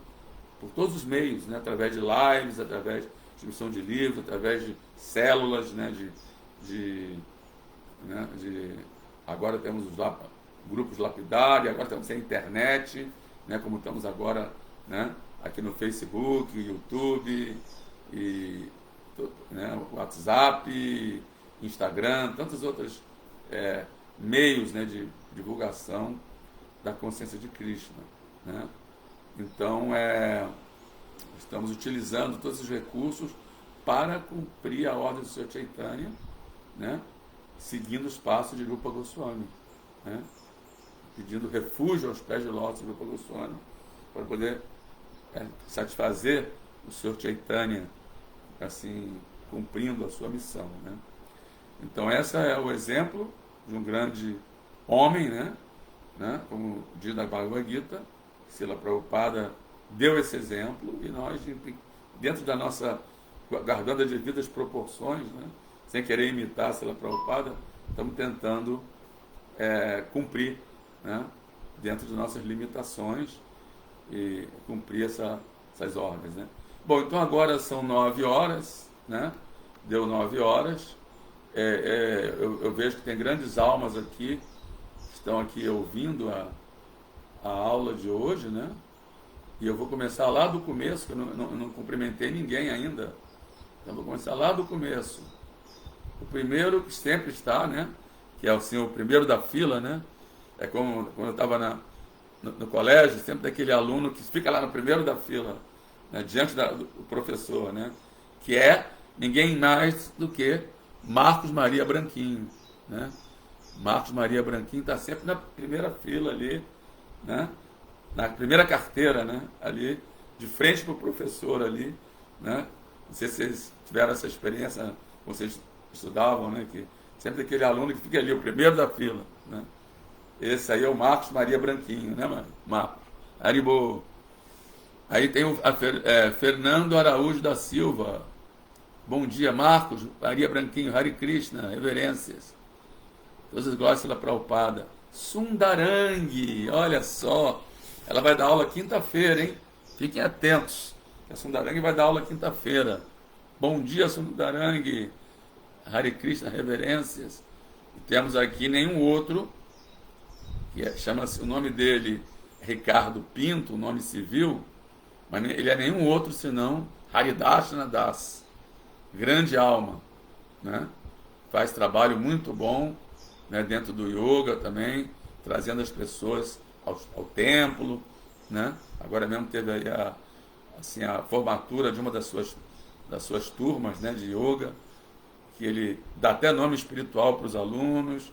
por todos os meios, né? Através de lives, através de distribuição de livros, através de células, né? Agora temos os grupos lapidários, agora temos a internet, né? Como estamos agora, né? Aqui no Facebook, YouTube, e, né? WhatsApp, Instagram, tantos outros meios, né? De divulgação da consciência de Krishna, né? Então, estamos utilizando todos os recursos para cumprir a ordem do Sr. Chaitanya, né? Seguindo os passos de Rupa Goswami, né? Pedindo refúgio aos pés de lótus de Rupa Goswami, para poder satisfazer o Sr. Chaitanya, assim, cumprindo a sua missão, né? Então, esse é o exemplo de um grande homem, né? Como diz na Bhagavad Gita, Srila Prabhupada deu esse exemplo, e nós, dentro da nossa, guardando as devidas proporções, né, sem querer imitar Srila Prabhupada, estamos tentando cumprir, né, dentro de nossas limitações, e cumprir essas ordens, né. Bom, então agora são 9 horas, né, deu 9 horas, eu vejo que tem grandes almas aqui, que estão aqui ouvindo a aula de hoje, né? E eu vou começar lá do começo, que eu não cumprimentei ninguém ainda. Então, vou começar lá do começo. O primeiro que sempre está, né? Que é assim, o primeiro da fila, né? É como quando eu estava no colégio, sempre daquele aluno que fica lá no primeiro da fila, né? Diante do professor, né? Que é ninguém mais do que Marcos Maria Branquinho, né? Marcos Maria Branquinho está sempre na primeira fila ali, né? Na primeira carteira, né? Ali, de frente para o professor ali, né? Não sei se vocês tiveram essa experiência, vocês estudavam, né? Que sempre aquele aluno que fica ali, o primeiro da fila, né? Esse aí é o Marcos Maria Branquinho, né, Marcos? Aribo. Aí tem o Fernando Araújo da Silva. Bom dia, Marcos Maria Branquinho, Hare Krishna, reverências. Todas as glórias pela Prabhupada. Sundarangi, olha só. Ela vai dar aula quinta-feira, hein? Fiquem atentos. A Sundarangi vai dar aula quinta-feira. Bom dia, Sundarangi. Hare Krishna, reverências. E temos aqui nenhum outro, que chama-se, o nome dele é Ricardo Pinto, o nome civil, mas ele é nenhum outro senão Haridashana Das. Grande alma, né? Faz trabalho muito bom, né, dentro do yoga também, trazendo as pessoas ao templo, né? Agora mesmo teve aí a formatura de uma das suas turmas, né, de yoga, que ele dá até nome espiritual para os alunos,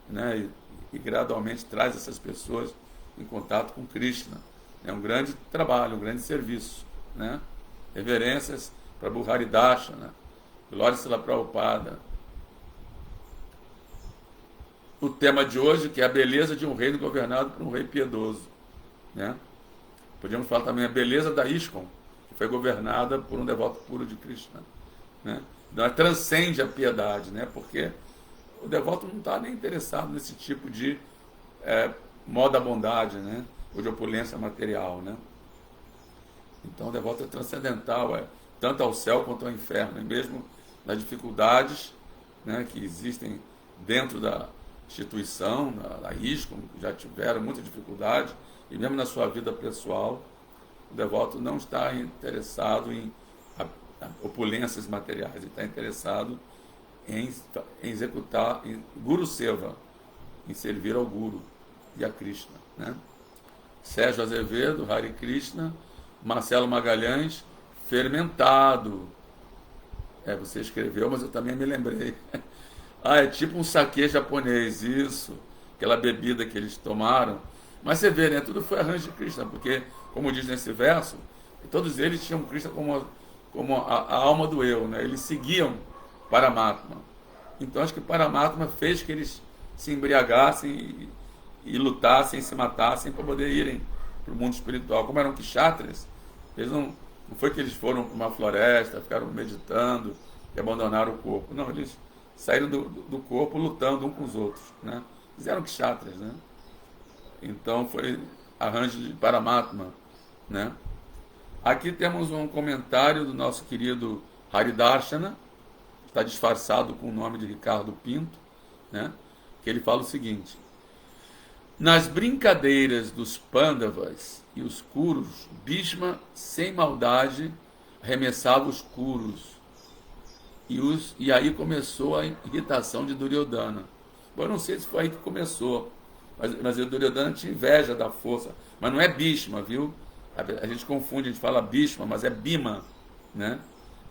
né, e gradualmente traz essas pessoas em contato com Krishna. É um grande trabalho, um grande serviço, né? Reverências para Haridashana, glória a Prabhupada. O tema de hoje, que é a beleza de um reino governado por um rei piedoso, né? Podíamos falar também a beleza da ISKCON, que foi governada por um devoto puro de Krishna, né? Então, transcende a piedade, né? Porque o devoto não está nem interessado nesse tipo de moda bondade, né? Ou de opulência material, né? Então o devoto é transcendental, tanto ao céu quanto ao inferno, e mesmo nas dificuldades, né, que existem dentro da instituição, da ISKCON, que já tiveram muita dificuldade, e mesmo na sua vida pessoal, o devoto não está interessado em opulências materiais, ele está interessado em executar em Guru Seva, em servir ao Guru e a Krishna, né? Sérgio Azevedo, Hare Krishna. Marcelo Magalhães, fermentado. Você escreveu, mas eu também me lembrei. É tipo um saquê japonês, isso, aquela bebida que eles tomaram. Mas você vê, né, tudo foi arranjo de Krishna, porque, como diz nesse verso, todos eles tinham Krishna como a alma do eu, né? Eles seguiam Paramatma. Então acho que Paramatma fez que eles se embriagassem e lutassem, se matassem para poder irem para o mundo espiritual. Como eram kshatras, eles não foi que eles foram para uma floresta, ficaram meditando e abandonaram o corpo. Não, eles saíram do corpo lutando um com os outros, né? Eles eram kshatras, né? Então foi arranjo de Paramatma, né? Aqui temos um comentário do nosso querido Haridarshana, está disfarçado com o nome de Ricardo Pinto, né? Que ele fala o seguinte: nas brincadeiras dos Pandavas e os Kurus, Bhishma, sem maldade, arremessava os Kurus. E aí começou a irritação de Duryodhana. Bom, eu não sei se foi aí que começou, mas o Duryodhana tinha inveja da força. Mas não é Bhishma, viu? A gente confunde, a gente fala Bhishma, mas é Bhima, né?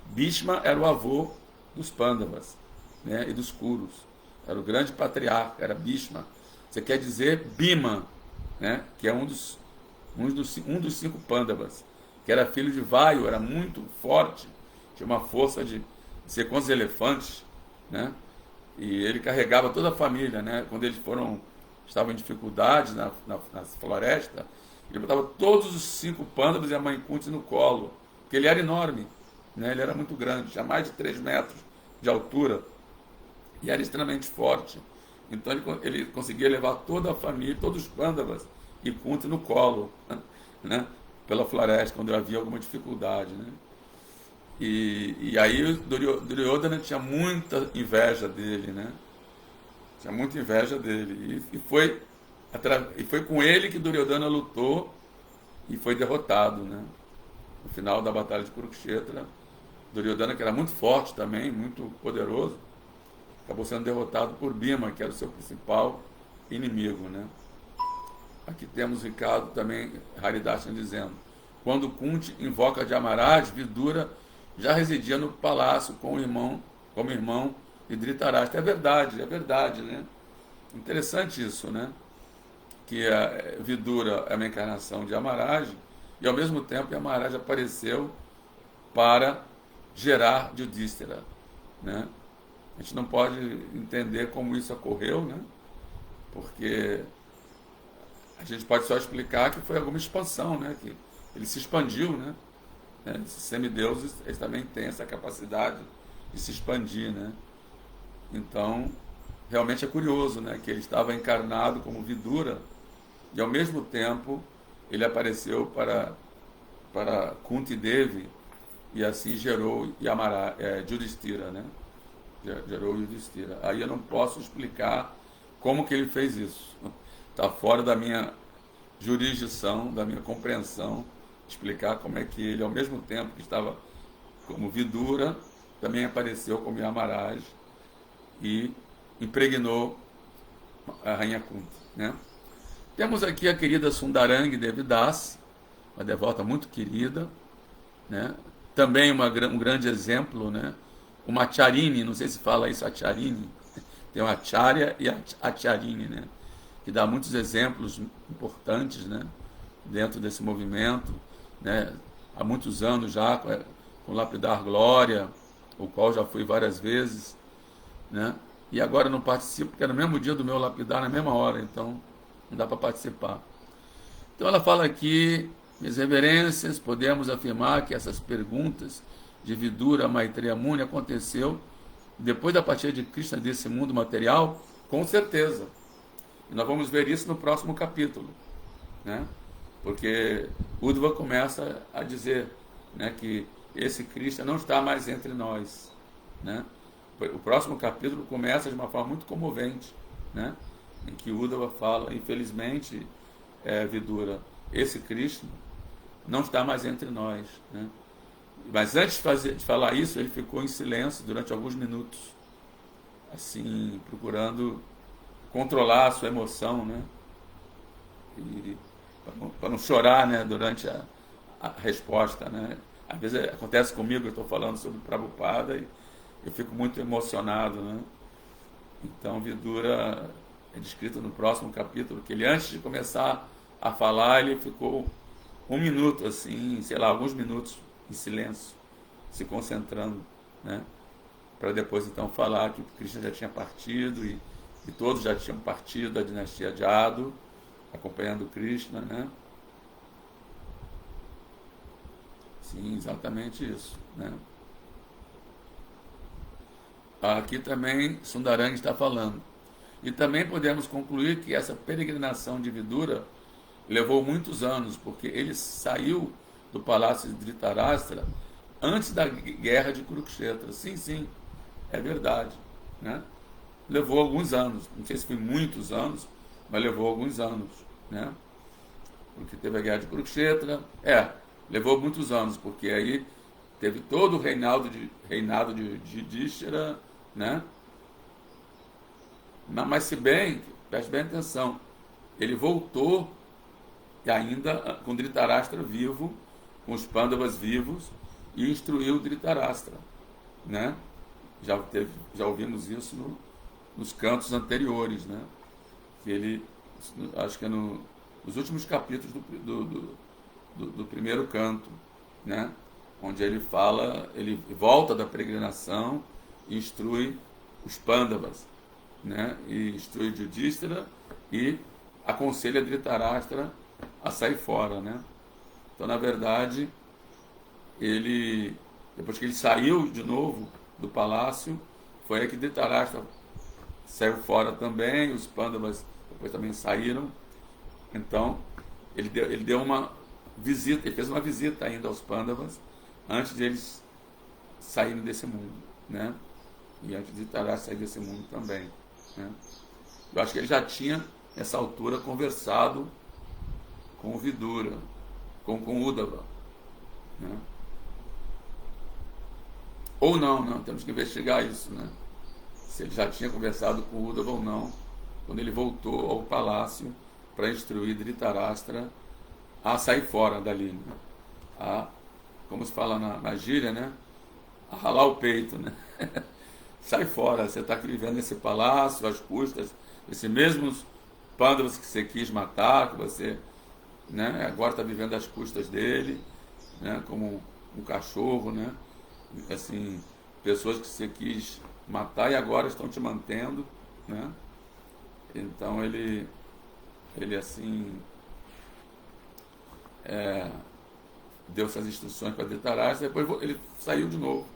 Bhishma era o avô dos Pandavas, né, e dos Kurus. Era o grande patriarca, era Bhishma. Você quer dizer Bhima, né, que é um dos 5 Pandavas, que era filho de Vayu, era muito forte, tinha uma força de ser com os elefantes, né, e ele carregava toda a família, né, quando eles estavam em dificuldades na floresta, ele botava todos os 5 Pandavas e a mãe Kunti no colo, porque ele era enorme, né, ele era muito grande, tinha mais de 3 metros de altura, e era extremamente forte. Então ele conseguia levar toda a família, todos os Pandavas e Kunti no colo, né, pela floresta, quando havia alguma dificuldade, né. E aí o Duryodhana tinha muita inveja dele, né? Tinha muita inveja dele. E foi com ele que Duryodhana lutou e foi derrotado, né? No final da batalha de Kurukshetra, Duryodhana, que era muito forte também, muito poderoso, acabou sendo derrotado por Bhima, que era o seu principal inimigo, né? Aqui temos Ricardo também, Haridashana, dizendo: quando Kunti invoca Jamaraj, Vidura já residia no palácio como irmão de Dhritarashtra. É verdade, né? Interessante isso, né? Que a Vidura é uma encarnação de Yamaraj, e ao mesmo tempo Yamaraj apareceu para gerar Yudhishthira, né? A gente não pode entender como isso ocorreu, né? Porque a gente pode só explicar que foi alguma expansão, né? Que ele se expandiu, né? Esses semideuses, eles também têm essa capacidade de se expandir, né? Então, realmente é curioso, né? Que ele estava encarnado como Vidura e ao mesmo tempo ele apareceu para Kunti Devi e assim gerou Yudhishthira, né? Gerou Yudhishthira. Aí eu não posso explicar como que ele fez isso. Está fora da minha jurisdição, da minha compreensão, explicar como é que ele, ao mesmo tempo que estava como Vidura, também apareceu como Yamaraj e impregnou a rainha Kunti, né? Temos aqui a querida Sundarang Devidas, uma devota muito querida, né? Também um grande exemplo, né? Uma Acharini, não sei se fala isso, Acharini, tem uma Acharya e a Acharini, né? Que dá muitos exemplos importantes, né? Dentro desse movimento, né? Há muitos anos já, com Lapidar Glória, o qual já fui várias vezes, né? E agora não participo, porque é no mesmo dia do meu lapidar, na mesma hora, então não dá para participar. Então ela fala aqui, minhas reverências, podemos afirmar que essas perguntas de Vidura Maitreya Muni aconteceu depois da partida de Krishna desse mundo material? Com certeza. E nós vamos ver isso no próximo capítulo, né? Porque Uddhava começa a dizer, né, que esse Krishna não está mais entre nós, né? O próximo capítulo começa de uma forma muito comovente, né? Em que Uddhava fala, infelizmente, Vidura, esse Krishna não está mais entre nós, né? Mas antes de falar isso, ele ficou em silêncio durante alguns minutos, assim, procurando controlar a sua emoção, né? E para não chorar, né, durante a resposta, né? Às vezes acontece comigo, eu estou falando sobre Prabhupada e eu fico muito emocionado, né? Então, Vidura é descrito no próximo capítulo, que ele, antes de começar a falar, ele ficou um minuto, assim, sei lá, alguns minutos em silêncio, se concentrando, né? Para depois, então, falar que Krishna já tinha partido e todos já tinham partido da dinastia de Yadu, acompanhando Krishna, né? Sim, exatamente isso, né? Aqui também Sundarang está falando. E também podemos concluir que essa peregrinação de Vidura levou muitos anos, porque ele saiu do palácio de Dhritarashtra antes da guerra de Kurukshetra. Sim, sim, é verdade, né? Levou alguns anos, não sei se foi muitos anos, mas levou alguns anos, né? Porque teve a guerra de Kurukshetra, levou muitos anos, porque aí teve todo o reinado de Yudhishthira, né? Mas se bem, preste bem atenção, ele voltou e ainda com Dhritarashtra vivo, com os Pandavas vivos, e instruiu Dhritarashtra, né? Já ouvimos isso nos cantos anteriores, né? Que ele, acho que é nos últimos capítulos do primeiro canto, né? Onde ele fala, ele volta da peregrinação e instrui os Pandavas, né? E instrui Yudhishthira e aconselha Dhritarashtra a sair fora, né? Então, na verdade, depois que ele saiu de novo do palácio, foi aí que Dhritarashtra saiu fora também, os Pandavas depois também saíram. Então, ele deu uma visita, ele fez uma visita ainda aos Pandavas antes de eles saírem desse mundo, né? E antes de Dhritarashtra sair desse mundo também, né? Eu acho que ele já tinha, nessa altura, conversado com o Vidura, com Uddhava, né? Ou não, temos que investigar isso, né? Se ele já tinha conversado com o Uddhava ou não, quando ele voltou ao palácio para instruir Dhritarashtra a sair fora dali, né? Como se fala na gíria, né? A ralar o peito, né? Sai fora, você está aqui vivendo nesse palácio, às custas desses mesmos Pandavas que você quis matar, que você, né, agora está vivendo às custas dele, né, como um cachorro, né? Assim, pessoas que você quis matar e agora estão te mantendo, né? Então ele assim deu essas instruções para Dhritarashtra, depois ele saiu de novo,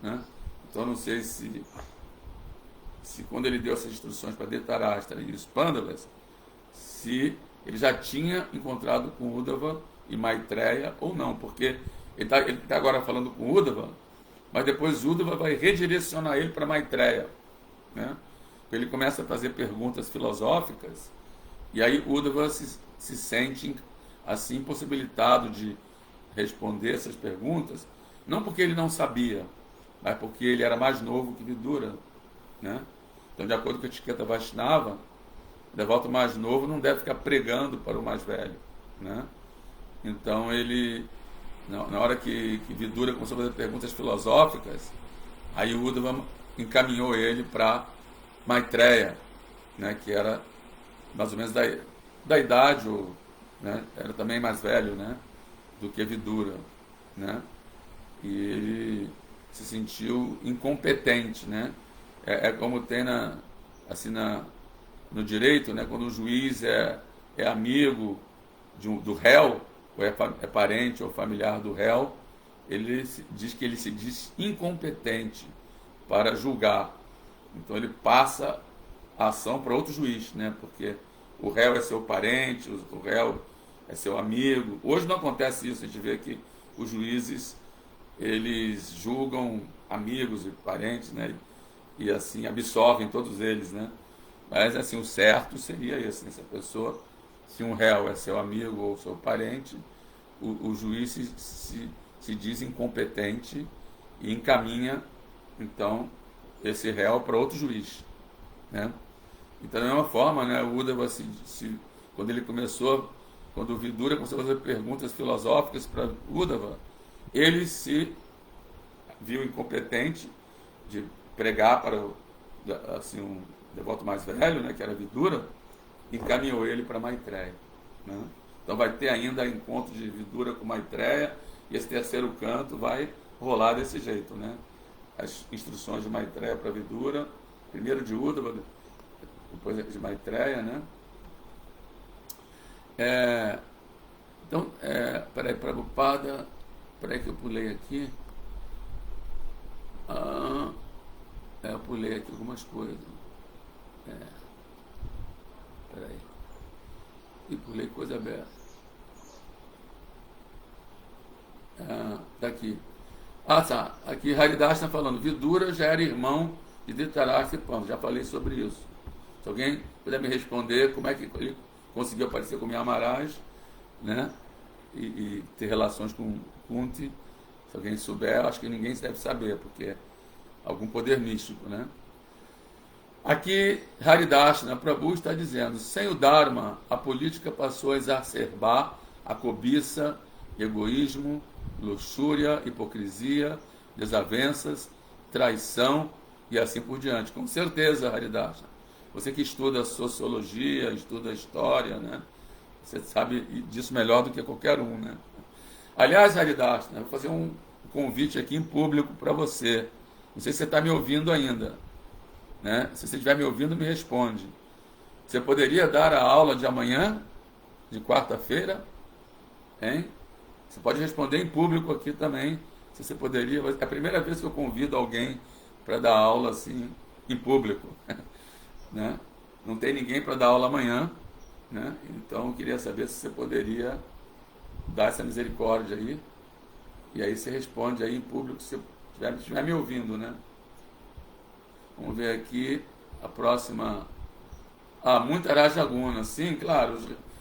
né? Então não sei se se quando ele deu essas instruções para Dhritarashtra e os Pandavas, se ele já tinha encontrado com Uddhava e Maitreya ou não, porque ele tá agora falando com Uddhava, mas depois Uddhava vai redirecionar ele para Maitreya, né? Ele começa a fazer perguntas filosóficas e aí Uddhava se sente assim impossibilitado de responder essas perguntas, não porque ele não sabia, mas porque ele era mais novo que Vidura, né? Então, de acordo com a etiqueta Vaishnava, o devoto mais novo não deve ficar pregando para o mais velho, né? Então ele, na hora que Vidura começou a fazer perguntas filosóficas, aí o Uddhava encaminhou ele para Maitreya, né? Que era mais ou menos da idade, ou, né? Era também mais velho, né? Do que Vidura, né? E ele se sentiu incompetente, né? É como tem no direito, né? Quando o juiz é amigo do réu, ou é parente ou familiar do réu, diz que ele se diz incompetente para julgar. Então ele passa a ação para outro juiz, né? Porque o réu é seu parente, o réu é seu amigo. Hoje não acontece isso, a gente vê que os juízes, eles julgam amigos e parentes, né? E assim absorvem todos eles, né? Mas assim, o certo seria esse, né? Se a pessoa, se um réu é seu amigo ou seu parente, o juiz se diz incompetente e encaminha então esse réu para outro juiz, né? Então, da mesma forma, né, o Uddhava, quando o Vidura começou a fazer perguntas filosóficas para Uddhava, ele se viu incompetente de pregar para assim, um devoto mais velho, né, que era Vidura, e encaminhou ele para Maitreya, né? Então vai ter ainda encontro de Vidura com Maitreya, e esse terceiro canto vai rolar desse jeito, né? As instruções de Maitreya para Vidura, primeiro de Uddhava, depois de Maitreya, né? Então, peraí, Prabhupada, peraí que eu pulei aqui. Eu pulei aqui algumas coisas. Peraí. E pulei coisa aberta. Daqui. Tá. Aqui Haridas está falando. Vidura já era irmão de Dhritarashtra e Pandava. Já falei sobre isso. Se alguém puder me responder como é que ele conseguiu aparecer com Yamaraj, né? E ter relações com Kunti. Se alguém souber, acho que ninguém deve saber, porque é algum poder místico, né? Aqui, Haridas, né, Prabhu está dizendo, sem o Dharma, a política passou a exacerbar a cobiça, egoísmo, luxúria, hipocrisia, desavenças, traição e assim por diante. Com certeza, Haridas. Você que estuda sociologia, estuda história, né? Você sabe disso melhor do que qualquer um, né? Aliás, Haridas, né, vou fazer um convite aqui em público para você. Não sei se você está me ouvindo ainda, né? Se você estiver me ouvindo, me responde. Você poderia dar a aula de amanhã, de quarta-feira, hein? Você pode responder em público aqui também, se você poderia. É a primeira vez que eu convido alguém para dar aula assim, em público, né? Não tem ninguém para dar aula amanhã, né? Então eu queria saber se você poderia dar essa misericórdia aí, e aí você responde aí em público, se você estiver me ouvindo, né? Vamos ver aqui a próxima. Muito Rajaguna, sim, claro,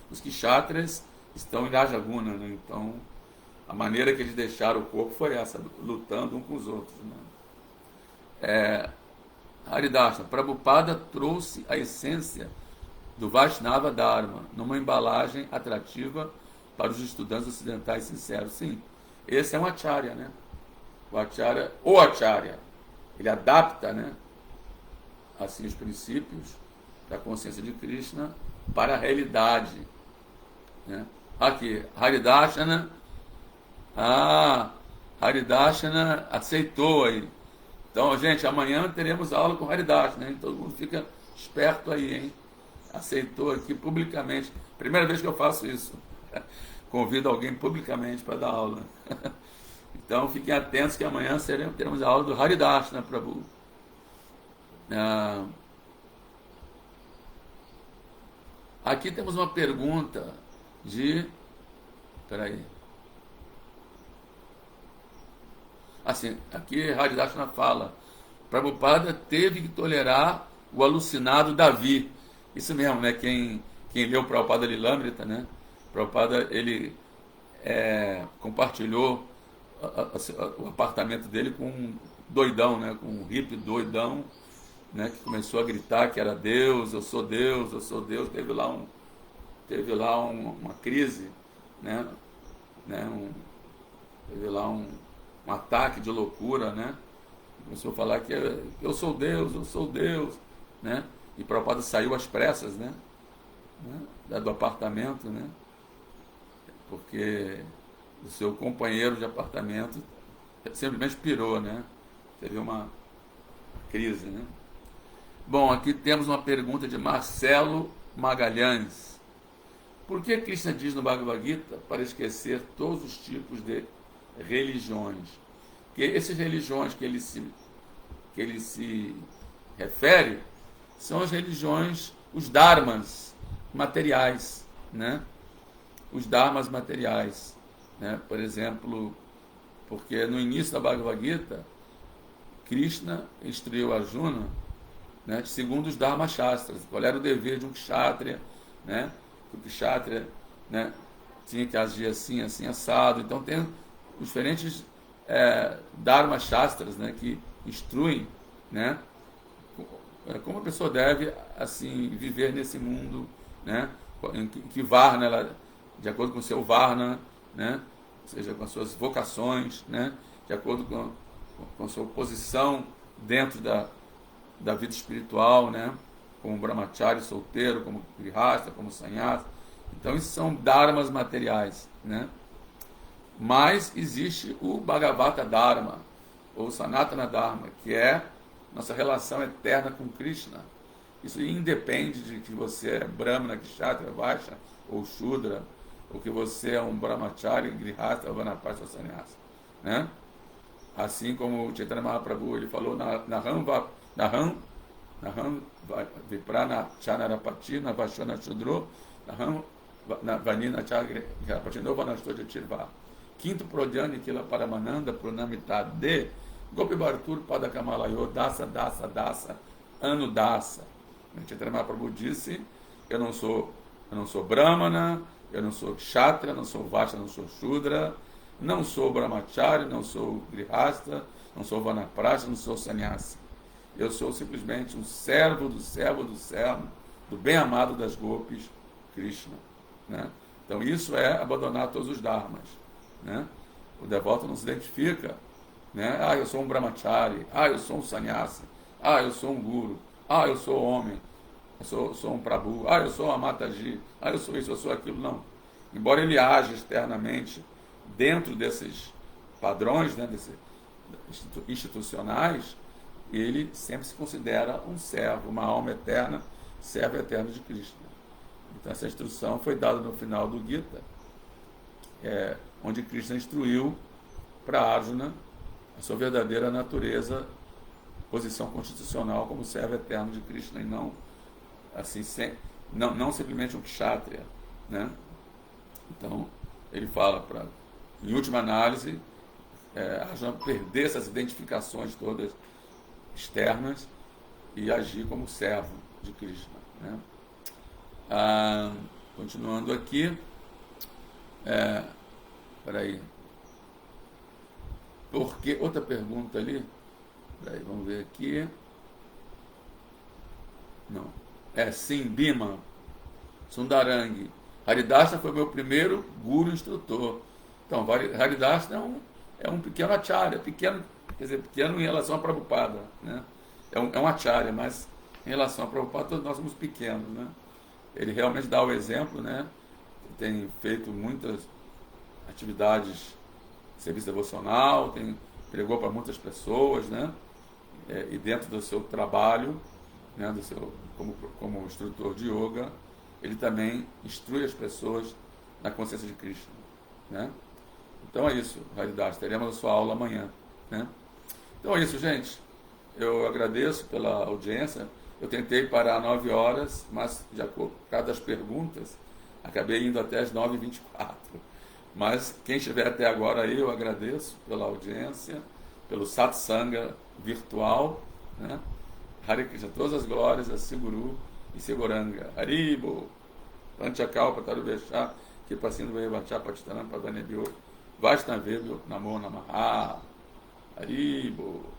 os Kshatras estão em Rajaguna, né? Então a maneira que eles deixaram o corpo foi essa, lutando um com os outros, né? Haridashna, Prabhupada trouxe a essência do Vaishnava Dharma numa embalagem atrativa para os estudantes ocidentais sinceros. Sim, esse é um acharya, né? O acharya, ele adapta, né, assim, os princípios da consciência de Krishna para a realidade, né? Aqui, Haridashna, Haridashna aceitou aí. Então, gente, amanhã teremos aula com Haridashna, hein? Todo mundo fica esperto aí, hein? Aceitou aqui publicamente. Primeira vez que eu faço isso. Convido alguém publicamente para dar aula. Então, fiquem atentos que amanhã teremos a aula do Haridashna Prabhu. Ah, aqui temos uma pergunta de... Peraí. Assim, aqui Haridashna fala, Prabhupada teve que tolerar o alucinado Davi. Isso mesmo, né? Quem leu Prabhupada Lilamrita, né? Prabhupada, ele compartilhou o apartamento dele com um doidão, né? Com um hippie doidão, né? Que começou a gritar que era Deus, eu sou Deus, eu sou Deus. Teve lá uma crise, né? Teve lá um ataque de loucura, né? Começou a falar que eu sou Deus, né? E Prabhupada saiu às pressas, né? Do apartamento, né? Porque o seu companheiro de apartamento simplesmente pirou, né? Teve uma crise, né? Bom, aqui temos uma pergunta de Marcelo Magalhães. Por que Krishna diz no Bhagavad Gita para esquecer todos os tipos de religiões? Que essas religiões que ele se refere são as religiões, os dharmas materiais, né? Os dharmas materiais, né? Por exemplo, porque no início da Bhagavad Gita, Krishna instruiu Arjuna, né, segundo os Dharma Shastras, qual era o dever de um kshatriya, né? Que o kshatriya, né, tinha que agir assim, assim, assado. Então tem os diferentes Dharma Shastras, né, que instruem, né, como a pessoa deve assim viver nesse mundo, né, em que Varna, ela, de acordo com o seu Varna, né, ou seja, com as suas vocações, né, de acordo com a sua posição dentro da vida espiritual, né, como brahmachari solteiro, como grihasta, como sannyasa. Então isso são dharmas materiais, né? Mas existe o Bhagavata Dharma, ou Sanatana Dharma, que é nossa relação eterna com Krishna. Isso independe de que você é Brahmana, Kshatriya, Vaishya ou Shudra, ou que você é um Brahmachari, Grihasta, Vanapasta ou Sannyasa, né? Assim como o Chaitanya Mahaprabhu ele falou Naham Viprana Chanarapati Navashana Shudro Naham Vanina Chagrapatino Vanastoja Tirva. Quinto Prodhyani Kila Paramananda Pranamita Gopi Bhartur Padakamalayo Dasa Anudasa. Chaitanya Mahaprabhu disse: eu não sou Brahmana, eu não sou Kshatriya, não sou Vaishya, não sou Shudra, não sou Brahmachari, não sou Grihasta, não sou Vanaprastha, não sou Sannyasi. Eu sou simplesmente um servo, do bem-amado das Gopis, Krishna, né? Então isso é abandonar todos os dharmas, né? O devoto não se identifica, né? Eu sou um Brahmachari, eu sou um Sannyasi, eu sou um Guru, eu sou homem, eu sou um Prabhu, eu sou uma Mataji, eu sou isso, eu sou aquilo. Não. Embora ele age externamente dentro desses padrões, né, institucionais, ele sempre se considera um servo, uma alma eterna, servo eterno de Krishna. Então essa instrução foi dada no final do Gita, onde Krishna instruiu para Arjuna a sua verdadeira natureza, posição constitucional como servo eterno de Krishna, e não assim, não simplesmente um kshatriya, né? Então ele fala para, em última análise, Arjuna perder essas identificações todas externas e agir como servo de Krishna, né? Continuando aqui, peraí, porque outra pergunta ali, peraí, vamos ver aqui, não, sim, Bima Sundarangi, Haridasa foi meu primeiro guru instrutor. Então, Haridasa é um pequeno acharya, pequeno, quer dizer, pequeno em relação a Prabhupada, né? É um acharya, mas em relação a Prabhupada todos nós somos pequenos, né? Ele realmente dá o exemplo, né? Tem feito muitas atividades de serviço devocional, pregou para muitas pessoas, né? E dentro do seu trabalho, né? Como instrutor de yoga, ele também instrui as pessoas na consciência de Krishna, né? Então é isso, Haridas, teremos a sua aula amanhã, né? Então é isso, gente. eu agradeço pela audiência. Eu tentei parar às 9 horas, mas já por causa das perguntas, acabei indo até às 9h24. Mas quem estiver até agora aí, eu agradeço pela audiência, pelo satsanga virtual, né? Hare Krishna, todas as glórias a Siguru e Seguranga. Haribo, Panchakalpa, Tarubechá, Kipasindu Vayabachá, Patitanam, Padanebio, Vaishnavebio, Namo Namaha. Haribo.